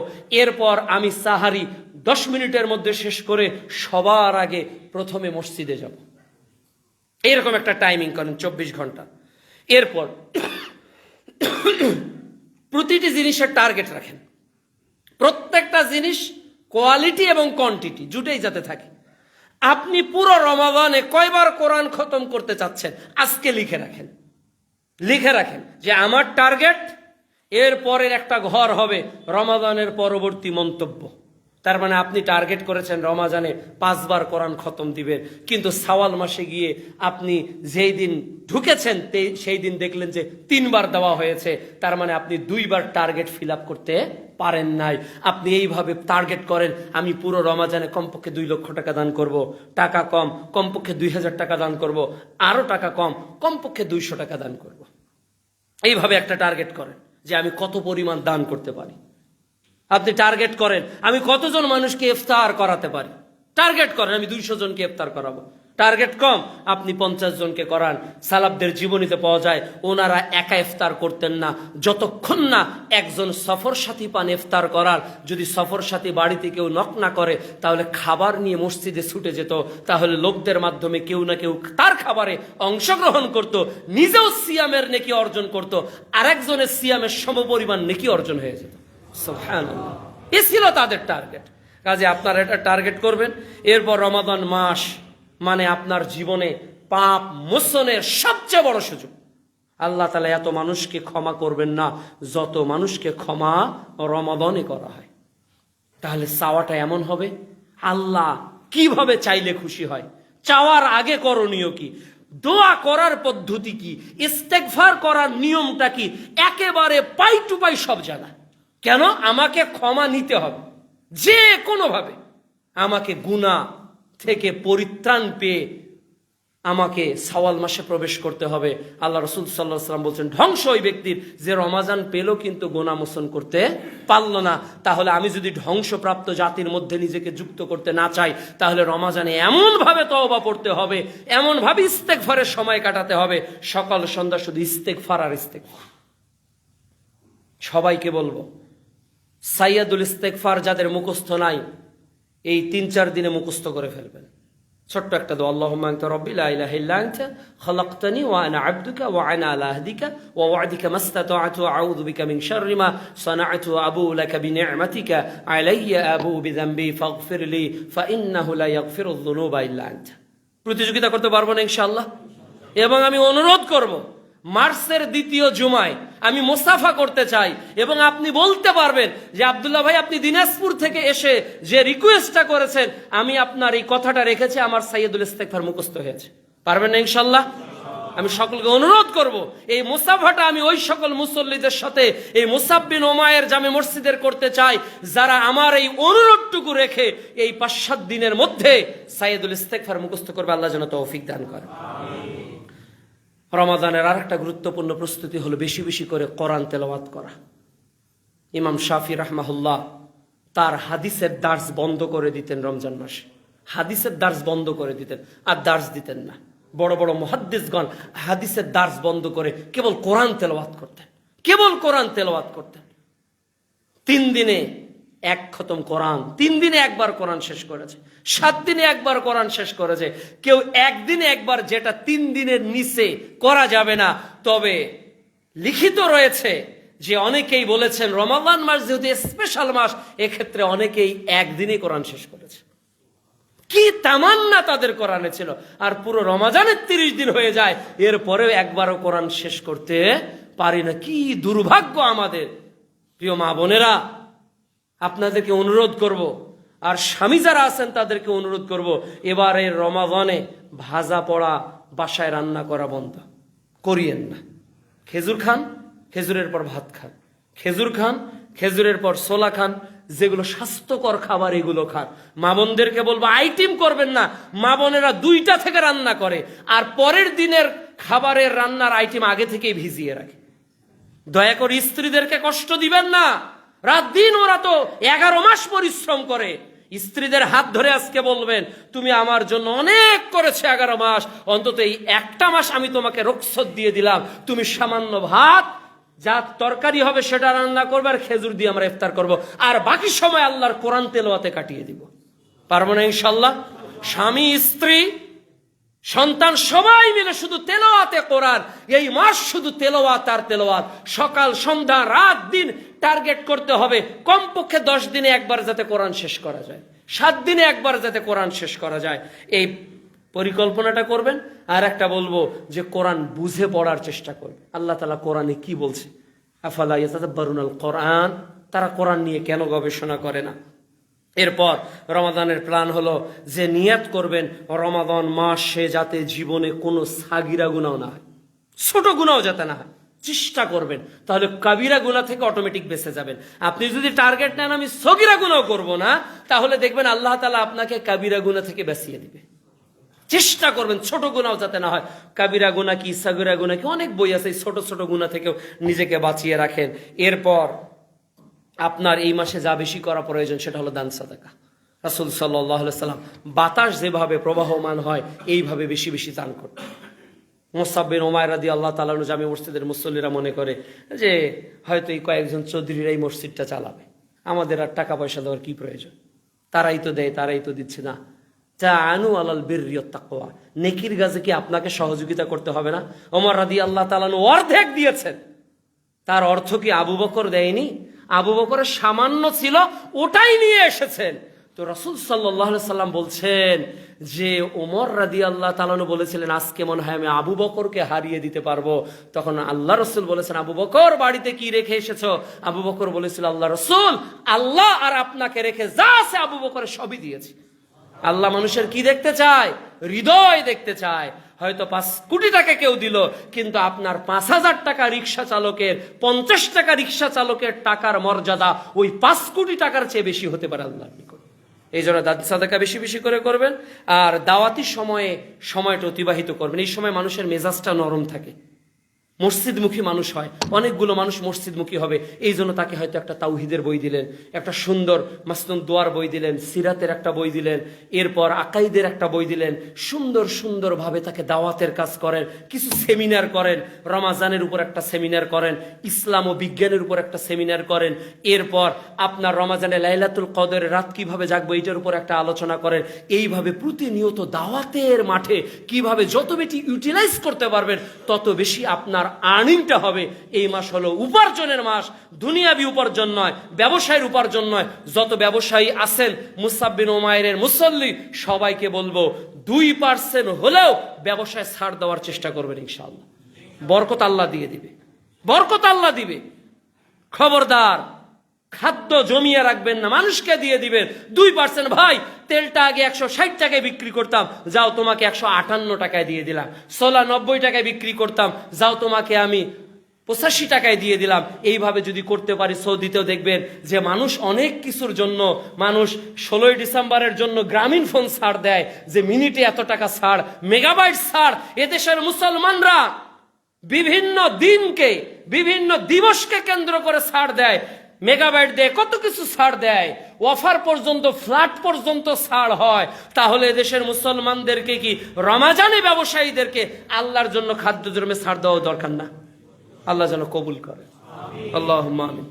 এরপর আমি সাহারি 10 মিনিটের মধ্যে শেষ করে সবার আগে প্রথমে মসজিদে যাব। এরকম একটা টাইমিং করেন 24 ঘন্টা। এরপর প্রতিটি জিনিসের টার্গেট রাখেন, প্রত্যেকটা জিনিস কোয়ালিটি এবং কোয়ান্টিটি দুটোই যাতে থাকে। আপনি পুরো রমাদানে কয়বার কোরআন খতম করতে চাচ্ছেন আজকে লিখে রাখেন, লিখে রাখেন যে আমার টার্গেট এর পরের একটা ঘর হবে রমাদানের পরবর্তী মন্তব্য। তার মানে আপনি টার্গেট করেছেন রমাজানে 5 বার কোরআন খতম দিবেন, কিন্তু শাওয়াল মাসে গিয়ে আপনি যেই দিন ঢুকেছেন সেই দিন দেখলেন যে 3 বার দেওয়া হয়েছে, তার মানে আপনি 2 বার টার্গেট ফিল আপ করতে পারেন নাই। আপনি এইভাবে টার্গেট করেন আমি পুরো রমাজানে কমপক্ষে 2 লক্ষ টাকা দান করব, টাকা কম কমপক্ষে 2000 টাকা দান করব, আরো টাকা কম কমপক্ষে 200 টাকা দান করব। এইভাবে একটা টার্গেট করেন যে আমি কত পরিমাণ দান করতে পারি। আপনি টার্গেট করেন আমি কতজন মানুষকে ইফতার করাতে পারি, টার্গেট করেন আমি 200 জনকে ইফতার করাবো। টার্গেট কম আপনি 50 জনকে করান। সালাফদের জীবনীতে পাওয়া যায় ওনারা একা ইফতার করতেন না, যতক্ষণ না একজন সফর সাথী পান ইফতার করার। যদি সফর সাথী বাড়িতে কেউ নক না করে তাহলে খাবার নিয়ে মসজিদে ছুটে যেত, তাহলে লোকদের মাধ্যমে কেউ না কেউ তার খাবারে অংশগ্রহণ করত, নিজেও সিয়ামের নেকি অর্জন করত, আরেকজনের সিয়ামের সমপরিমাণ নেকি অর্জন হয়ে যেত। সুবহানাল্লাহ, এ ছিল তাদের টার্গেট। কাজে আপনারা এটা টার্গেট করবেন। এরপর রমাদান মাস মানে আপনার জীবনে পাপ মোচনের সবচেয়ে বড় সুযোগ। আল্লাহ তাআলা এত মানুষকে ক্ষমা করবেন না যত মানুষকে ক্ষমা রমাদানে করা হয়। তাহলে চাওয়াটা এমন হবে, আল্লাহ কিভাবে চাইলে খুশি হয়, চাওয়ার আগে করণীয় কি, দোয়া করার পদ্ধতি কি, ইস্তেগফার করার নিয়মটা কি, একেবারে পাই টু পাই সব জানা। কেন আমাকে ক্ষমা নিতে হবে, যে কোনোভাবে আমাকে গুনাহ থেকে পরিত্রাণ পেয়ে আমাকে শাওয়াল মাসে প্রবেশ করতে হবে। আল্লাহ রাসূল সাল্লাল্লাহু আলাইহি ওয়াসাল্লাম বলছেন ধ্বংস ওই ব্যক্তির যে রমাজান পেল কিন্তু গুনাহ মোচন করতে পারল না। তাহলে আমি যদি ধ্বংসপ্রাপ্ত জাতির মধ্যে নিজেকে যুক্ত করতে না চাই তাহলে রমাজানে এমন ভাবে তওবা পড়তে হবে, এমন ভাবে ইস্তেগফারের সময় কাটাতে হবে, সকাল সন্ধ্যা শুধু ইস্তেগফার আর ইস্তেগফার। সবাইকে বলবো সাইয়্যিদুল ইস্তেগফার যাদের মুখস্থ নাই এই 3-4 দিনে মুখস্থ করে ফেলবেন। ছোট্ট একটা দোয়া, আল্লাহুম্মা আনতা রাব্বি লা ইলাহা ইল্লা আনতা খালাকতানি ওয়া আনা আবদুকা ওয়া আনা আলা আহদিকা ওয়া ওয়া'দিকা মাসতাতা'তু আউযু বিকা মিন শাররি মা সানা'তু আবু লাকা বিনি'মাতিকা আলাইয়া আবু বিযামবি ফাগফিরলি ফাইন্নাহু লা ইয়াগফিরুয যুনুবা ইল্লা আনতা। প্রতিযোগিতা করতে পারবো না ইনশাআল্লাহ। এবং আমি অনুরোধ করব মার্চের 2য় জুমায় আমি মুসাফা করতে চাই, এবং আপনি বলতে পারবেন যে আব্দুল্লাহ ভাই আপনি দিনাজপুর থেকে এসে যে রিকোয়েস্টটা করেছেন আমি আপনার এই কথাটা রেখেছি, আমার সাইয়্যিদুল ইস্তেগফার মুখস্থ হয়েছে। পারবেন না ইনশাআল্লাহ? আমি সকলকে অনুরোধ করব এই মুসাফাটা আমি ওই সকল মুসল্লিদের সাথে এই মুসাব বিন উমায়ের জামে মসজিদের করতে চাই যারা আমার এই অনুরোধটুকু রেখে এই 5-7 দিনের মধ্যে সাইয়্যিদুল ইস্তেগফার মুখস্থ করবে। আল্লাহ যেন তৌফিক দান করেন। রমাদানের আরেকটা গুরুত্বপূর্ণ প্রস্তুতি হলো বেশি বেশি করে কোরআন তেলাওয়াত করা। ইমাম শাফি রাহমাহুল্লাহ তার হাদিসের দার্স বন্ধ করে দিতেন রমজান মাসে, হাদিসের দার্স বন্ধ করে দিতেন, আর দার্স দিতেন না। বড় বড় মুহাদ্দিসগণ হাদিসের দার্স বন্ধ করে কেবল কোরআন তেলাওয়াত করতেন, কেবল কোরআন তেলাওয়াত করতেন। 3 দিনে এক খতম কোরআন, 3 দিনে একবার কোরআন শেষ করেছে, 7 দিনে একবার কোরআন শেষ করেছে। কেউ একদিনে একবার, যেটা 3 দিনের নিচে করা যাবে না। তবে লিখিত রয়েছে যে অনেকেই বলেছেন রমাদান মাস যেহেতু স্পেশাল মাস, এক্ষেত্রে অনেকেই একদিনে কোরআন শেষ করেছে। কি তামান্না তাদের কোরআনে ছিল। আর পুরো রমাজানের 30 দিন হয়ে যায়, এরপরেও একবারও কোরআন শেষ করতে পারি না। কি দুর্ভাগ্য আমাদের। প্রিয় মা বোনেরা, আপনাদেরকে অনুরোধ করব, আর স্বামী যারা আছেন তাদেরকে অনুরোধ করব, এবারের রমাদানে ভাজা পড়া বাসায় রান্না করা বন্ধ করিয়েন না। খেজুর খান, খেজুরের পর ভাত খান, খেজুর খান, খেজুরের পর ছোলা খান, যেগুলো স্বাস্থ্যকর খাবার এগুলো খান। মা বোনদেরকে বলবো আইটেম করবেন না। মা বোনেরা 2টা থেকে রান্না করে, আর পরের দিনের খাবারের রান্নার আইটেম আগে থেকেই ভিজিয়ে রাখে। দয়া করে স্ত্রীদেরকে কষ্ট দিবেন না। রাত দিন ওরা তো 11 মাস পরিশ্রম করে। স্ত্রীদের হাত ধরে আজকে বলবেন, তুমি আমার জন্য অনেক করেছো 11 মাস, অন্তত এই একটা মাস আমি তোমাকে রুখসত দিয়ে দিলাম। তুমি সামান্য ভাত, যা তরকারি হবে সেটা রান্না করবে, আর খেজুর দিয়ে আমরা ইফতার করব, আর বাকি সময় আল্লাহর কোরআন তেলাওয়াতে কাটিয়ে দিব। পারবো না ইনশাল্লাহ? স্বামী, স্ত্রী, সন্তান সবাই মিলে শুধু তেলাওয়াতে কোরআন, এই মাস শুধু তেলাওয়াত আর তেলাওয়াত। সকাল সন্ধ্যা রাত দিন টার্গেট করতে হবে কমপক্ষে 10 দিনে একবার যাতে কোরআন শেষ করা যায়, 7 দিনে একবার যাতে কোরআন শেষ করা যায়, এই পরিকল্পনাটা করবেন। আর একটা বলবো যে কোরআন বুঝে পড়ার চেষ্টা করবে। আল্লাহ তাআলা কোরআনে কি বলছে? আফালা ইয়াতাদাব্বারুনাল কোরআন, তারা কোরআন নিয়ে কেন গবেষণা করে না? এরপর রমাদানের প্ল্যান হলো যে নিয়াত করবেন রমাদান মাসে যাতে জীবনে কোনো সাগিরা গুনাহ না হয়, ছোট গুনাহ যাতে না হয়, চেষ্টা করবেন। তাহলে কাবিরা গুনাহ থেকে অটোমেটিক বেঁচে যাবেন। আপনি যদি টার্গেট নেন আমি সগিরা গুনাহ করব না, তাহলে দেখবেন আল্লাহ তাআলা আপনাকে কাবিরা গুনাহ থেকে বাঁচিয়ে দিবে। চেষ্টা করবেন ছোট গুনাহ যাতে না হয়। কাবিরা গুনাহ কি, সাগিরা গুনাহ কি, অনেক বই আছে। ছোট ছোট গুনাহ থেকেও নিজেকে বাঁচিয়ে রাখেন। এরপর আপনার এই মাসে যা বেশি করা প্রয়োজন সেটা হলো দান সাদাকা। রাসূল সাল্লাল্লাহু আলাইহি সাল্লাম বাতাস যেভাবে প্রবাহমান হয় এইভাবে বেশি বেশি দান করতেন। মুসআব বিন উমাইর রাদিয়াল্লাহু তাআলা আনহু জামি মসজিদের মুসল্লিরা মনে করে যে হয়তো এই কয়েকজন চৌধুরীরা এই মসজিদটা চালাবে, আমাদের আর টাকা পয়সা দেওয়ার কি প্রয়োজন, তারাই তো দেয়, তারাই তো দিচ্ছে না। তাআনু আলাল বিররি ওয়াত তাকওয়া, নেকির কাজে কি আপনাকে সহযোগিতা করতে হবে না? ওমর রাদিয়াল্লাহু তাআলা আনহু অর্ধেক দিয়েছেন। তার অর্থ কি আবু বকর দেয়নি? আবু বকরের সামান্য ছিল, ওটাই নিয়ে এসেছেন। তো রাসূল সাল্লাল্লাহু আলাইহি সাল্লাম বলছেন যে ওমর রাদিয়াল্লাহু তাআলা আনহু বলেছিলেন আজকে মনে হয় আমি আবু বকরকে হারিয়ে দিতে পারবো। তখন আল্লাহ রাসূল বলেছেন, আবু বকর বাড়িতে কি রেখে এসেছো? আবু বকর বলেছিল, আল্লাহ রাসূল, আল্লাহ আর আপনাকে রেখে যা আছে আবু বকরের সবই দিয়েছি। আল্লাহ মানুষের কি দেখতে চায়? হৃদয় দেখতে চায়। হয়তো 5 কোটি টাকা কেউ দিল, কিন্তু আপনার 5,000 টাকা রিক্সা চালকের, 50 টাকা রিক্সা চালকের টাকার মর্যাদা ওই 5 কোটি টাকার চেয়ে বেশি হতে পারে আল্লাহর নিকট। এই জন্য দান সাদাকা বেশি বেশি করে করবেন। আর দাওয়াতি সময়ে সময়টা অতিবাহিত করবেন। এই সময় মানুষের মেজাজটা নরম থাকে, মসজিদমুখী মানুষ হয়। অনেকগুলো মানুষ মসজিদমুখী হবে, এই জন্য তাকে হয়তো একটা তাওহীদের বই দিলেন, একটা সুন্দর মাসনুন দোয়ার বই দিলেন, সিরাতের একটা বই দিলেন, এরপর আকাইদের একটা বই দিলেন। সুন্দর সুন্দরভাবে তাকে দাওয়াতের কাজ করেন, কিছু সেমিনার করেন, রমাজানের উপর একটা সেমিনার করেন, ইসলাম ও বিজ্ঞানের উপর একটা সেমিনার করেন। এরপর আপনার রমাজানে লাইলাতুল কদরের রাত কিভাবে জাগবো এইটার উপর একটা আলোচনা করেন। এইভাবে প্রতিনিয়ত দাওয়াতের মাঠে কিভাবে যত বেশি ইউটিলাইজ করতে পারবেন তত বেশি আপনার আর্নিংটা হবে। এই মাস হলো উপার্জনের মাস, দুনিয়াবি উপার্জন নয়, ব্যবসায়ের উপার্জন নয়। যত ব্যবসায়ী আছেন মুসআব বিন উমাইরের মুসল্লি, সবাইকে বলবো 2% হলেও ব্যবসায় ছাড় দেওয়ার চেষ্টা করবেন। ইনশাআল্লাহ বরকত আল্লাহ দিয়ে দিবে, বরকত আল্লাহ দিবে। খবরদার খাদ্য জমিয়ে রাখবেন না, মানুষকে দিয়ে দিবেন। 2% ভাই, তেলটা আগে 160 টাকায় বিক্রি করতাম, যাও তোমাকে 158 টাকায় দিয়ে দিলাম। ছোলা 90 টাকায় বিক্রি করতাম, যাও তোমাকে আমি 85 টাকায় দিয়ে দিলাম। এইভাবে যদি করতে পারি, সৌদিতেও দেখবেন যে মানুষ অনেক কিছুর জন্য, মানুষ 16ই ডিসেম্বরের জন্য গ্রামীণ ফোন ছাড় দেয়, যে মিনিটে এত টাকা ছাড়, মেগাবাইট ছাড়। এদেশের মুসলমানরা বিভিন্ন দিনকে, বিভিন্ন দিবসকে কেন্দ্র করে ছাড় দেয়, মেগাবাইট দেয়, কত কিছু ছাড় দেয়, অফার পর্যন্ত, ফ্ল্যাট পর্যন্ত ছাড় হয়। তাহলে দেশের মুসলমানদেরকে কি, রমাজানে ব্যবসায়ীদেরকে আল্লাহর জন্য খাদ্য দ্রব্যে ছাড় দেওয়া দরকার না? আল্লাহ যেন কবুল করে। আল্লাহুম্মা আমিন।